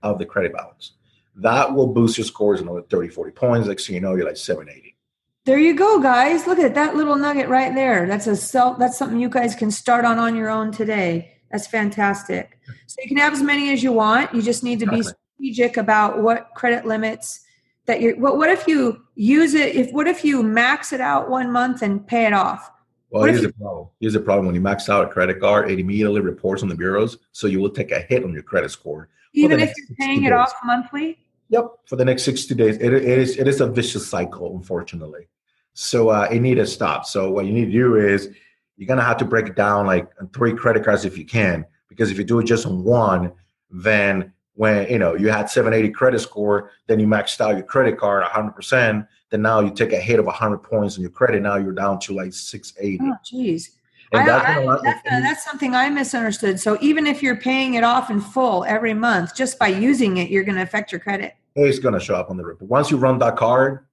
of the credit balance. That will boost your scores another 30, 40 points. Like, so you know, you're like 780. There you go, guys. Look at that little nugget right there. That's something you guys can start on your own today. That's fantastic. So you can have as many as you want. You just need to be strategic about what credit limits that what if you use it, what if you max it out 1 month and pay it off? Well, here's the problem. Here's the problem. When you max out a credit card, it immediately reports on the bureaus. So you will take a hit on your credit score. Even if you're paying it off monthly? Yep. For the next 60 days. It is a vicious cycle, unfortunately. So it needs to stop. So what you need to do is you're going to have to break it down like on 3 credit cards if you can. Because if you do it just on one, then when you had 780 credit score, then you maxed out your credit card 100%. Then now you take a hit of 100 points on your credit. Now you're down to like 680. Oh, geez. That's something I misunderstood. So even if you're paying it off in full every month, just by using it, you're going to affect your credit. It's going to show up on the report. Once you run that card,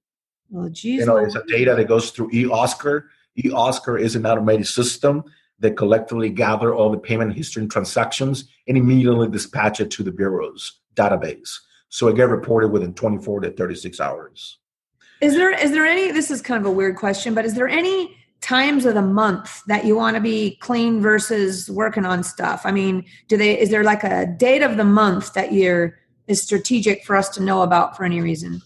it's a data that goes through eOscar. eOscar is an automated system that collectively gather all the payment history and transactions and immediately dispatch it to the bureau's database. So it get reported within 24 to 36 hours. Is there any, this is kind of a weird question, but is there any times of the month that you want to be clean versus working on stuff? I mean, is there like a date of the month that is strategic for us to know about for any reason?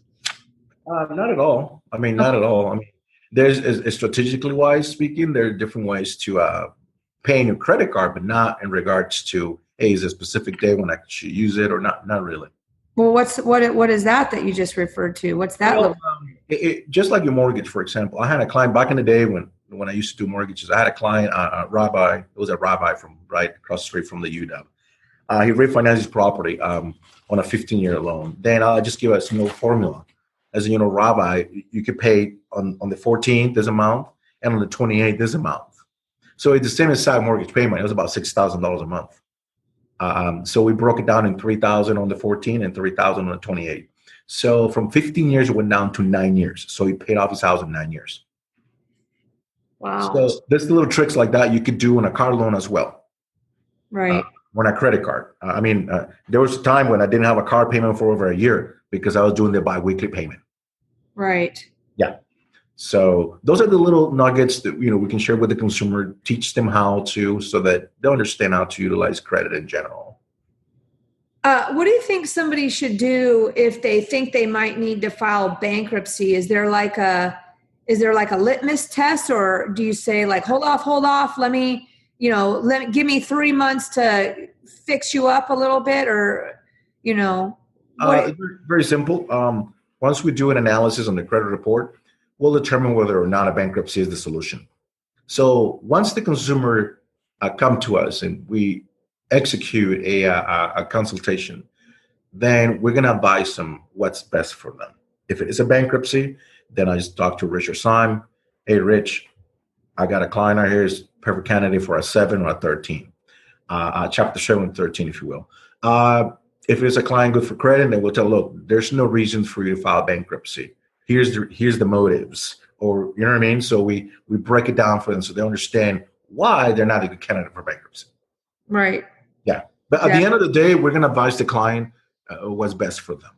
Not at all. Not at all. I mean, there's strategically wise speaking, there are different ways to paying your credit card, but not in regards to, hey, is a specific day when I should use it or not? Not really. Well, what is that you just referred to? What's that? Just like your mortgage, for example. I had a client back in the day when I used to do mortgages. I had a client, Rabbi. It was a rabbi from right across the street from the UW. He refinanced his property on a 15-year loan. Then I'll just give us no formula. As you know, Rabbi, you could pay on the 14th this amount and on the 28th this amount. So it's the same exact mortgage payment. It was about $6,000 a month. So we broke it down in $3,000 on the 14th and $3,000 on the 28th. So from 15 years, it went down to 9 years. So he paid off his house in 9 years. Wow. So there's little tricks like that you could do on a car loan as well. Right. On a credit card. There was a time when I didn't have a car payment for over a year because I was doing the biweekly payment. Right. Yeah. So those are the little nuggets that we can share with the consumer, teach them how to, so that they understand how to utilize credit in general. What do you think somebody should do if they think they might need to file bankruptcy? Is there like a litmus test, or do you say like, hold off, let me give me 3 months to fix you up a little bit, or very simple. Once we do an analysis on the credit report, we'll determine whether or not a bankruptcy is the solution. So once the consumer come to us and we execute a consultation, then we're going to advise them what's best for them. If it is a bankruptcy, then I just talk to Rich or Simon. Hey, Rich, I got a client out here who's perfect candidate for a 7 or a 13, chapter 7 and 13, if you will. If it's a client good for credit, then we'll tell, look, there's no reason for you to file bankruptcy. Here's the motives, or you know what I mean? So we break it down for them so they understand why they're not a good candidate for bankruptcy. Right. Yeah. But at the end of the day, we're going to advise the client what's best for them.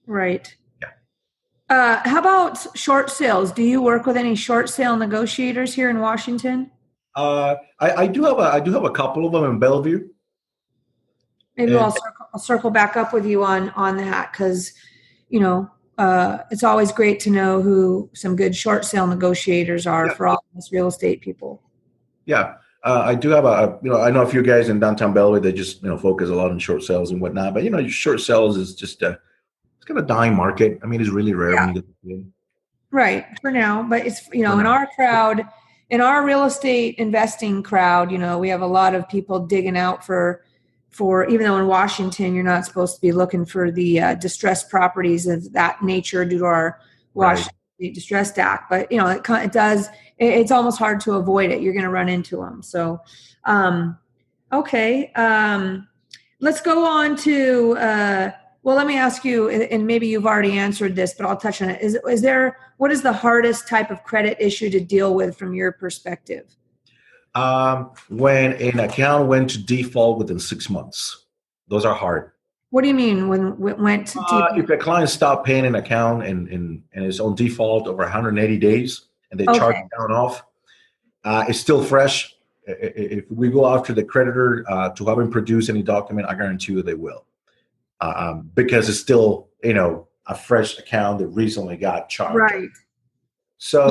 Right. Yeah. How about short sales? Do you work with any short sale negotiators here in Washington? I do have a couple of them in Bellevue. Maybe I'll circle back up with you on that, because it's always great to know who some good short sale negotiators are for all of us real estate people. Yeah. I do have I know a few guys in downtown Bellevue that just, focus a lot on short sales and whatnot, but short sales is just it's kind of dying market. I mean, it's really rare when you get to it. Right. For now, but it's, in our crowd, in our real estate investing crowd, we have a lot of people digging out for, even though in Washington, you're not supposed to be looking for the distressed properties of that nature due to our Washington State Distressed Act. But, it does, it's almost hard to avoid it. You're going to run into them. So, okay. Let's go on to Well, let me ask you, and maybe you've already answered this, but I'll touch on it. What is the hardest type of credit issue to deal with from your perspective? When an account went to default within 6 months, those are hard. What do you mean when it went to default? If a client stopped paying an account and is on default over 180 days and they charge the account off, it's still fresh. If we go after the creditor to have him produce any document, I guarantee you they will. Because it's still, a fresh account that recently got charged. Right. So,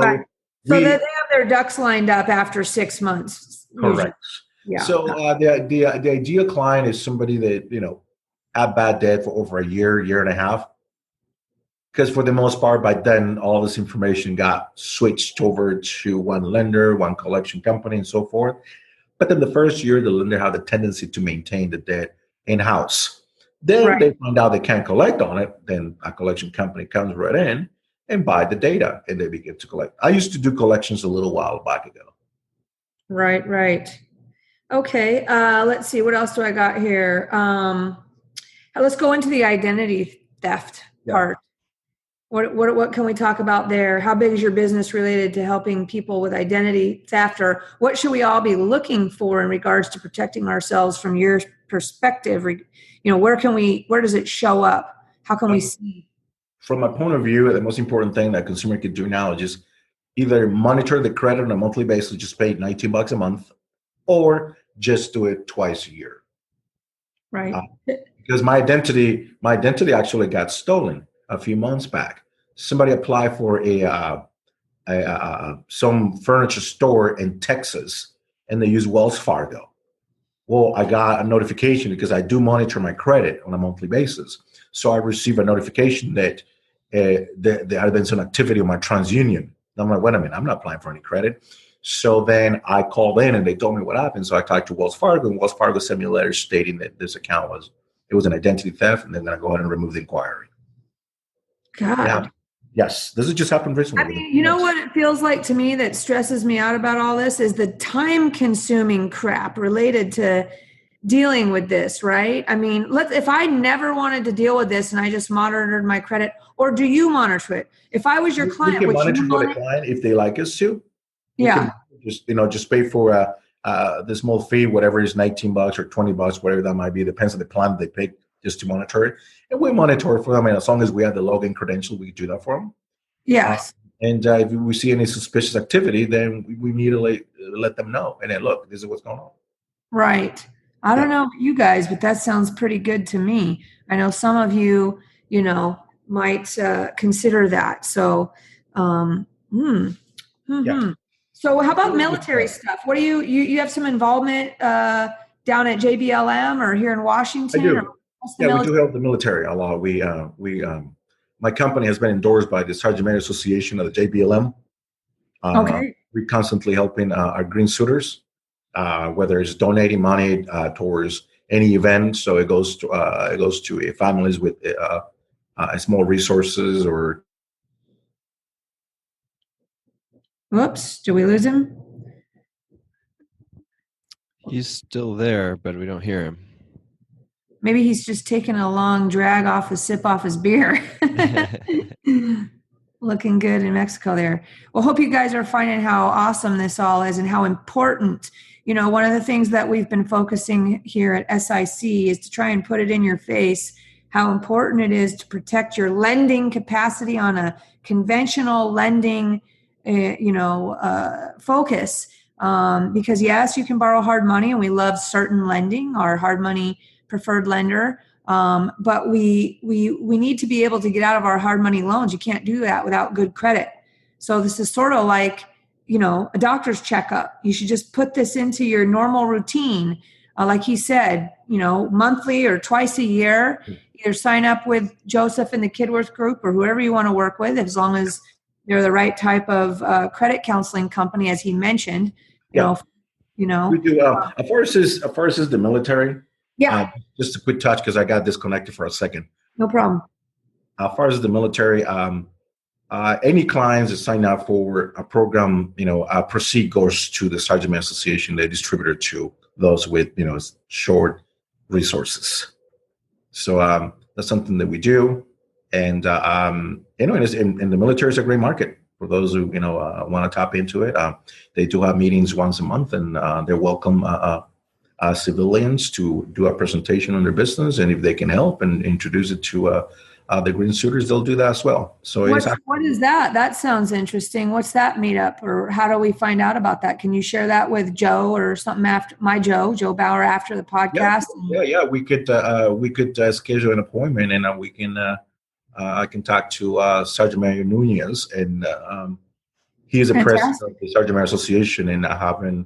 So they have their ducks lined up after 6 months. Correct. Yeah. So the ideal client is somebody that, had bad debt for over a year and a half. Because for the most part, by then, all this information got switched over to one lender, one collection company, and so forth. But then the first year, the lender had the tendency to maintain the debt in-house. Then they find out they can't collect on it. Then a collection company comes right in and buy the data, and they begin to collect. I used to do collections a little while back ago. Right. Okay. Let's see. What else do I got here? Let's go into the identity theft part. What can we talk about there? How big is your business related to helping people with identity theft, or what should we all be looking for in regards to protecting ourselves from your perspective? Where does it show up? How can we see? From my point of view, the most important thing that a consumer can do now is just either monitor the credit on a monthly basis, just pay $19 a month, or just do it twice a year. Right. Because my identity actually got stolen a few months back. Somebody applied for some furniture store in Texas, and they used Wells Fargo. Well, I got a notification because I do monitor my credit on a monthly basis. So I received a notification that there had been some activity on my TransUnion. I'm like, wait a minute, I'm not applying for any credit. So then I called in and they told me what happened. So I talked to Wells Fargo, and Wells Fargo sent me a letter stating that this account was an identity theft, and they're going to go ahead and remove the inquiry. God. Yeah. Yes, this has just happened recently. I mean, you know what it feels like to me that stresses me out about all this is the time-consuming crap related to dealing with this, right? I mean, if I never wanted to deal with this and I just monitored my credit, or do you monitor it? If I was your client, we can monitor for the client if they like us to. Yeah. Just pay for the small fee, whatever is $19 or $20, whatever that might be, depends on the plan they pick, just to monitor it. And we monitor it for them. And as long as we have the login credential, we can do that for them. Yes. And if we see any suspicious activity, then we immediately let them know. And then, look, this is what's going on. Right. I don't know about you guys, but that sounds pretty good to me. I know some of you, might consider that. So, Yeah. So how about military stuff? What do you have some involvement down at JBLM or here in Washington? I do. We do help the military a lot. My company has been endorsed by the Sergeant Major Association of the JBLM. Okay. We're constantly helping our green suitors, whether it's donating money towards any event. So it goes to families with small resources or. Whoops! Did we lose him? He's still there, but we don't hear him. Maybe he's just taking a long drag sip off his beer. Looking good in Mexico there. Well, hope you guys are finding how awesome this all is and how important. One of the things that we've been focusing here at SIC is to try and put it in your face how important it is to protect your lending capacity on a conventional lending focus. Because yes, you can borrow hard money, and we love certain lending, our hard money preferred lender. But we need to be able to get out of our hard money loans. You can't do that without good credit. So this is sort of like, a doctor's checkup. You should just put this into your normal routine. Like he said, monthly or twice a year, either sign up with Joseph in the Kidworth group or whoever you want to work with, as long as they're the right type of credit counseling company, as he mentioned. We do. As far as the military. Yeah. Just a quick touch because I got disconnected for a second. No problem. As far as the military, any clients that sign up for a program, proceed goes to the Sergeant Major Association, the distributor to those with, short resources. So That's something that we do. And, and the military is a great market for those who, want to tap into it. They do have meetings once a month, and they're welcome civilians to do a presentation on their business. And if they can help and introduce it to the green suitors, they'll do that as well. So what is that? That sounds interesting. What's that meetup, or how do we find out about that? Can you share that with Joe or something after Joe Bauer, after the podcast? Yeah. We could schedule an appointment, and we can. I can talk to Sergeant Mayor Nunez, and he is the president of the Sergeant Mayor Association, and having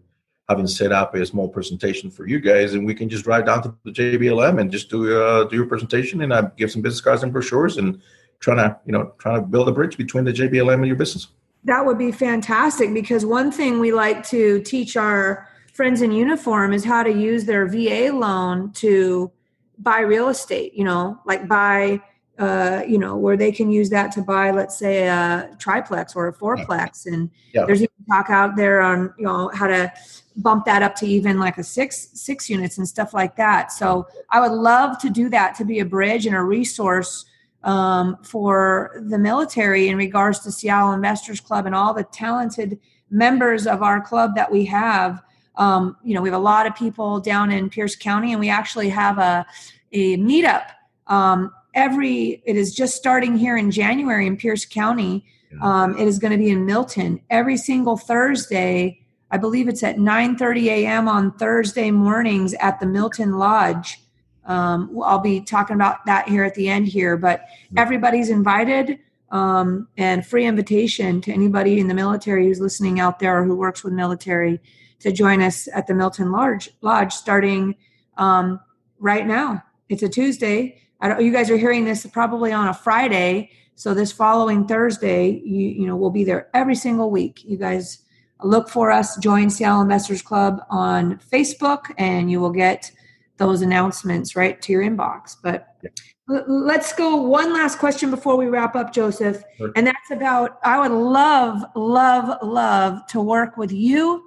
set up a small presentation for you guys, and we can just drive down to the JBLM and just do your presentation, and give some business cards and brochures, and trying to build a bridge between the JBLM and your business. That would be fantastic, because one thing we like to teach our friends in uniform is how to use their VA loan to buy real estate, like buy, where they can use that to buy, let's say, a triplex or a fourplex. And there's even talk out there on, how to bump that up to even like a six units and stuff like that. So I would love to do that, to be a bridge and a resource for the military in regards to Seattle Investors Club and all the talented members of our club that we have. We have a lot of people down in Pierce County, and we actually have a meetup. It is just starting here in January in Pierce County. It is going to be in Milton every single Thursday. I believe it's at 9:30 a.m. on Thursday mornings at the Milton Lodge. I'll be talking about that here at the end here, but everybody's invited, and free invitation to anybody in the military who's listening out there or who works with military to join us at the Milton Lodge starting right now. It's a Tuesday. You guys are hearing this probably on a Friday. So this following Thursday, we'll be there every single week. You guys look for us, join Seattle Investors Club on Facebook, and you will get those announcements right to your inbox. But let's go one last question before we wrap up, Joseph. Sure. And that's about, I would love, love, love to work with you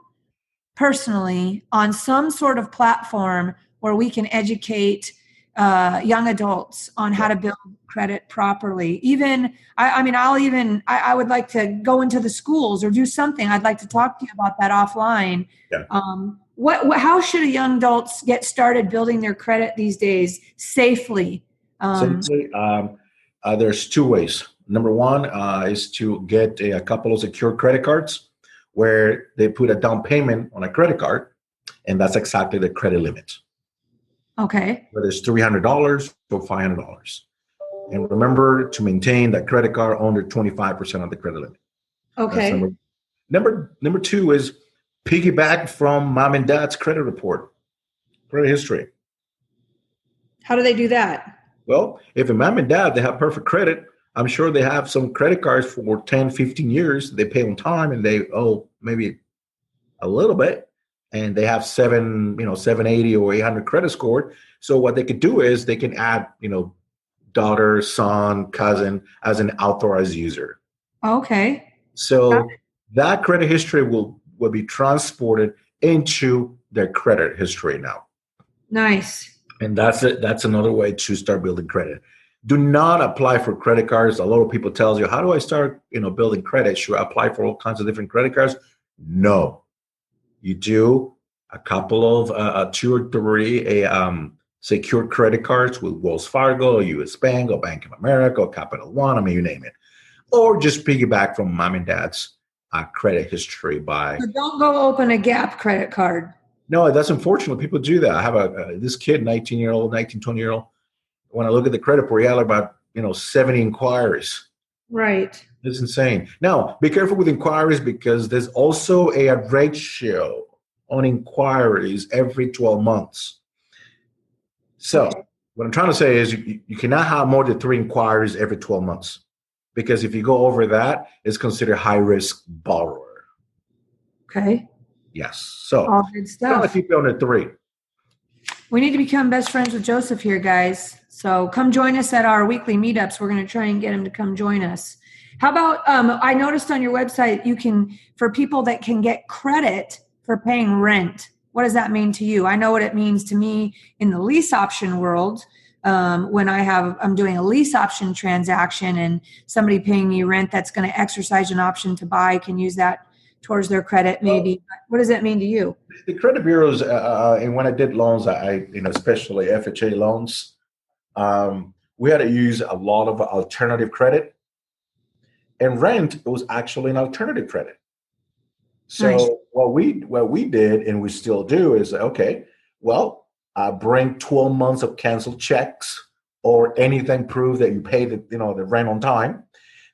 personally on some sort of platform where we can educate young adults on how to build credit properly. Even, I would like to go into the schools or do something. I'd like to talk to you about that offline. Yeah. How should a young adults get started building their credit these days safely? There's two ways. Number one is to get a couple of secure credit cards where they put a down payment on a credit card, and that's exactly the credit limit. Okay. Whether it's $300 or $500. And remember to maintain that credit card under 25% of the credit limit. Okay. Number two is piggyback from mom and dad's credit report, credit history. How do they do that? Well, if a mom and dad, they have perfect credit, I'm sure they have some credit cards for 10, 15 years. They pay on time and they owe maybe a little bit. And they have 780 or 800 credit score. So what they could do is they can add, daughter, son, cousin as an authorized user. Okay. So that credit history will be transported into their credit history now. Nice. And that's it. That's another way to start building credit. Do not apply for credit cards. A lot of people tells you, how do I start, building credit? Should I apply for all kinds of different credit cards? No. You do a couple of 2 or 3 secured credit cards with Wells Fargo, US Bank, or Bank of America, or Capital One, you name it. Or just piggyback from mom and dad's credit history by... So don't go open a Gap credit card. No, that's unfortunate. People do that. I have this kid, 19-year-old, 20-year-old. When I look at the credit report, he had about 70 inquiries. Right. It's insane. Now, be careful with inquiries because there's also a ratio on inquiries every 12 months. So what I'm trying to say is you cannot have more than 3 inquiries every 12 months because if you go over that, it's considered high-risk borrower. Okay. Yes. So all good stuff. Keep it under 3. We need to become best friends with Joseph here, guys. So come join us at our weekly meetups. We're going to try and get him to come join us. How about, I noticed on your website, you can, for people that can get credit for paying rent. What does that mean to you? I know what it means to me in the lease option world. when I'm doing a lease option transaction and somebody paying me rent that's going to exercise an option to buy can use that towards their credit maybe. What does that mean to you? The credit bureaus, and when I did loans, especially FHA loans, we had to use a lot of alternative credit, and rent was actually an alternative credit. So Nice. what we did, and we still do, is okay. Well, bring 12 months of canceled checks or anything prove that you pay the rent on time.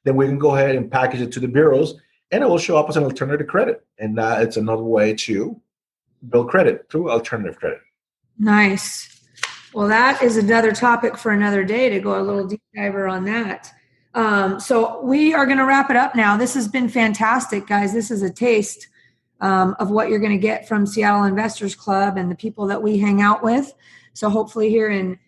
Then we can go ahead and package it to the bureaus, and it will show up as an alternative credit. And it's another way to build credit through alternative credit. Nice. Well, that is another topic for another day to go a little deep diver on that. So we are going to wrap it up now. This has been fantastic, guys. This is a taste of what you're going to get from Seattle Investors Club and the people that we hang out with. So hopefully here in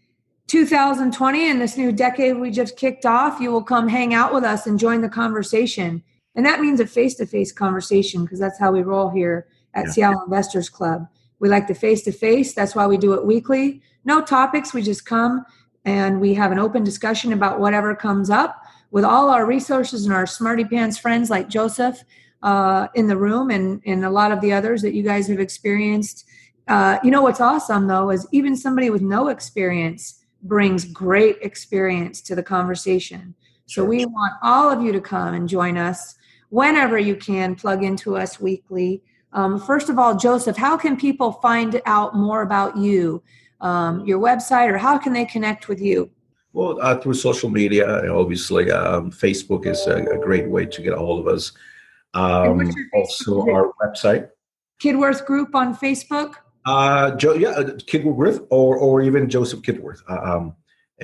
2020 and this new decade we just kicked off, you will come hang out with us and join the conversation. And that means a face-to-face conversation because that's how we roll here at Seattle Investors Club. We like the face-to-face. That's why we do it weekly. No topics. We just come and we have an open discussion about whatever comes up with all our resources and our smarty pants friends like Joseph in the room and a lot of the others that you guys have experienced. What's awesome, though, is even somebody with no experience brings great experience to the conversation. So we want all of you to come and join us whenever you can, plug into us weekly. First of all, Joseph, how can people find out more about you, your website, or how can they connect with you? Well, through social media, obviously, Facebook is a great way to get a hold of us. Also, our website. Kidworth Group on Facebook? Kidworth or even Joseph Kidworth.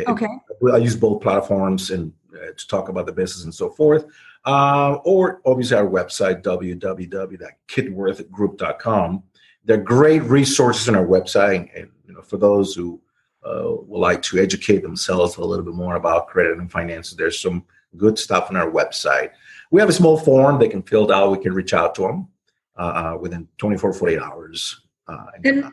Okay. I use both platforms and to talk about the business and so forth. Or obviously our website, www.kidworthgroup.com. There are great resources on our website, and for those who would like to educate themselves a little bit more about credit and finances, there's some good stuff on our website. We have a small form they can fill out. We can reach out to them within 24, 48 hours. And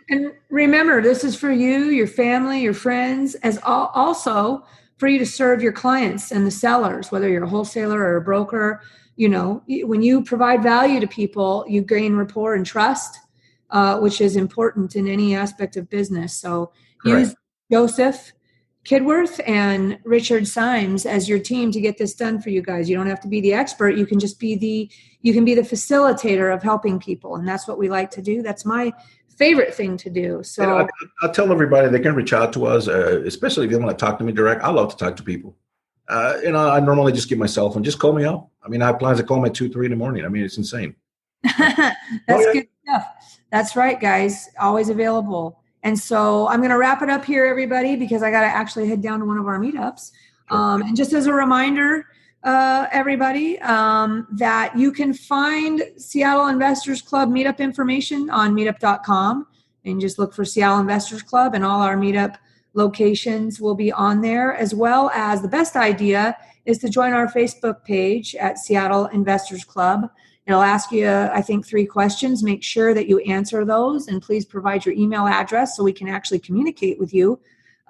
remember, this is for you, your family, your friends, as also for you to serve your clients and the sellers, whether you're a wholesaler or a broker. When you provide value to people, you gain rapport and trust, which is important in any aspect of business. So use Joseph Kidworth and Richard Symes as your team to get this done for you guys. You don't have to be the expert. You can just be the facilitator of helping people. And that's what we like to do. That's my favorite thing to do. So I'll tell everybody they can reach out to us, especially if they want to talk to me direct. I love to talk to people. I normally just give my cell phone, just call me up. I have plans to call me at 2-3 in the morning. It's insane. That's good stuff. That's right, guys. Always available. And so I'm going to wrap it up here, everybody, because I got to actually head down to one of our meetups. And just as a reminder, everybody, that you can find Seattle Investors Club meetup information on meetup.com, and just look for Seattle Investors Club, and all our meetup locations will be on there, as well as the best idea is to join our Facebook page at Seattle Investors Club. It'll ask you, I think, 3 questions. Make sure that you answer those, and please provide your email address so we can actually communicate with you,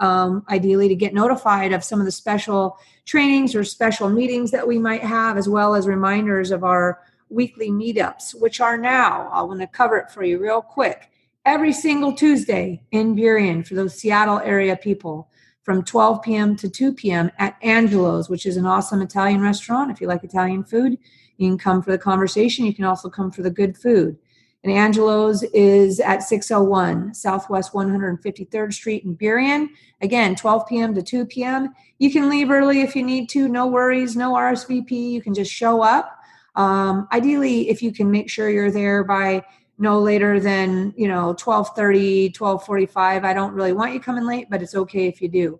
ideally to get notified of some of the special trainings or special meetings that we might have, as well as reminders of our weekly meetups, which are now, I want to cover it for you real quick, every single Tuesday in Burien for those Seattle area people from 12 p.m. to 2 p.m. at Angelo's, which is an awesome Italian restaurant. If you like Italian food, you can come for the conversation. You can also come for the good food. And Angelo's is at 601 Southwest 153rd Street in Burien. Again, 12 p.m. to 2 p.m. You can leave early if you need to. No worries, no RSVP. You can just show up. Ideally, if you can make sure you're there by no later than 12:30, 12:45. I don't really want you coming late, but it's okay if you do.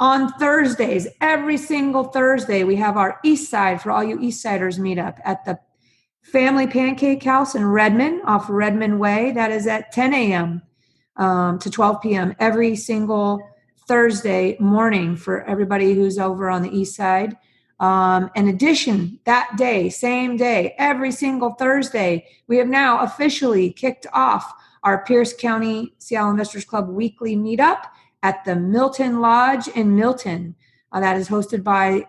On Thursdays, every single Thursday, we have our East Side, for all you East Siders, meetup at the Family Pancake House in Redmond, off Redmond Way. That is at 10 a.m. To 12 p.m. every single Thursday morning for everybody who's over on the East Side. In addition, that day, same day, every single Thursday, we have now officially kicked off our Pierce County Seattle Investors Club weekly meetup at the Milton Lodge in Milton. That is hosted by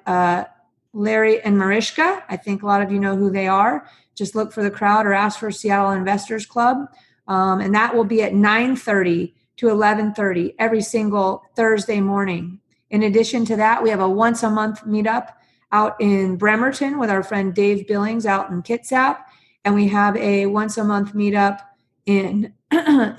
Larry and Mariska. I think a lot of you know who they are. Just look for the crowd or ask for Seattle Investors Club. And that will be at 9:30 to 11:30 every single Thursday morning. In addition to that, we have a once a month meetup out in Bremerton with our friend Dave Billings out in Kitsap. And we have a once a month meetup in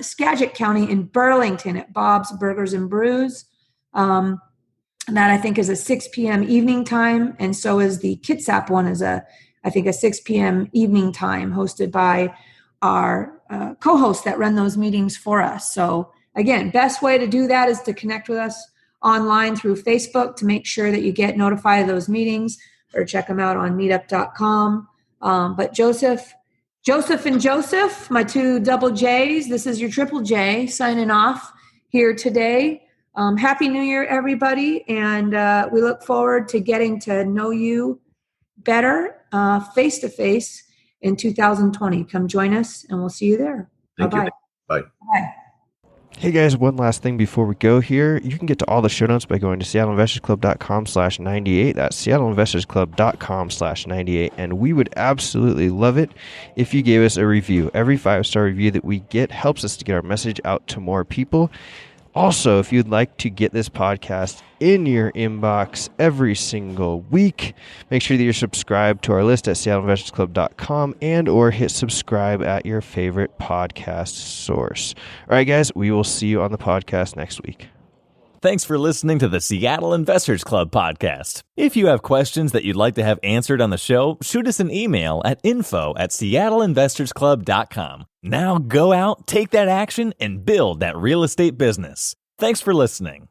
Skagit County in Burlington at Bob's Burgers and Brews. That I think is a 6 p.m. evening time. And so is the Kitsap one is a 6 p.m. evening time hosted by our co-hosts that run those meetings for us. So again, best way to do that is to connect with us online through Facebook to make sure that you get notified of those meetings, or check them out on meetup.com. But Joseph and Joseph, my two double J's, this is your triple J signing off here today. Happy New Year, everybody. And we look forward to getting to know you better face-to-face in 2020. Come join us, and we'll see you there. Thank Bye-bye. you. Bye. Bye. Hey guys, one last thing before we go here. You can get to all the show notes by going to seattleinvestorsclub.com/98. That's seattleinvestorsclub.com/98. And we would absolutely love it if you gave us a review. Every 5-star review that we get helps us to get our message out to more people. Also, if you'd like to get this podcast in your inbox every single week, make sure that you're subscribed to our list at seattleinvestorsclub.com and or hit subscribe at your favorite podcast source. All right, guys, we will see you on the podcast next week. Thanks for listening to the Seattle Investors Club podcast. If you have questions that you'd like to have answered on the show, shoot us an email at info@seattleinvestorsclub.com. Now go out, take that action, and build that real estate business. Thanks for listening.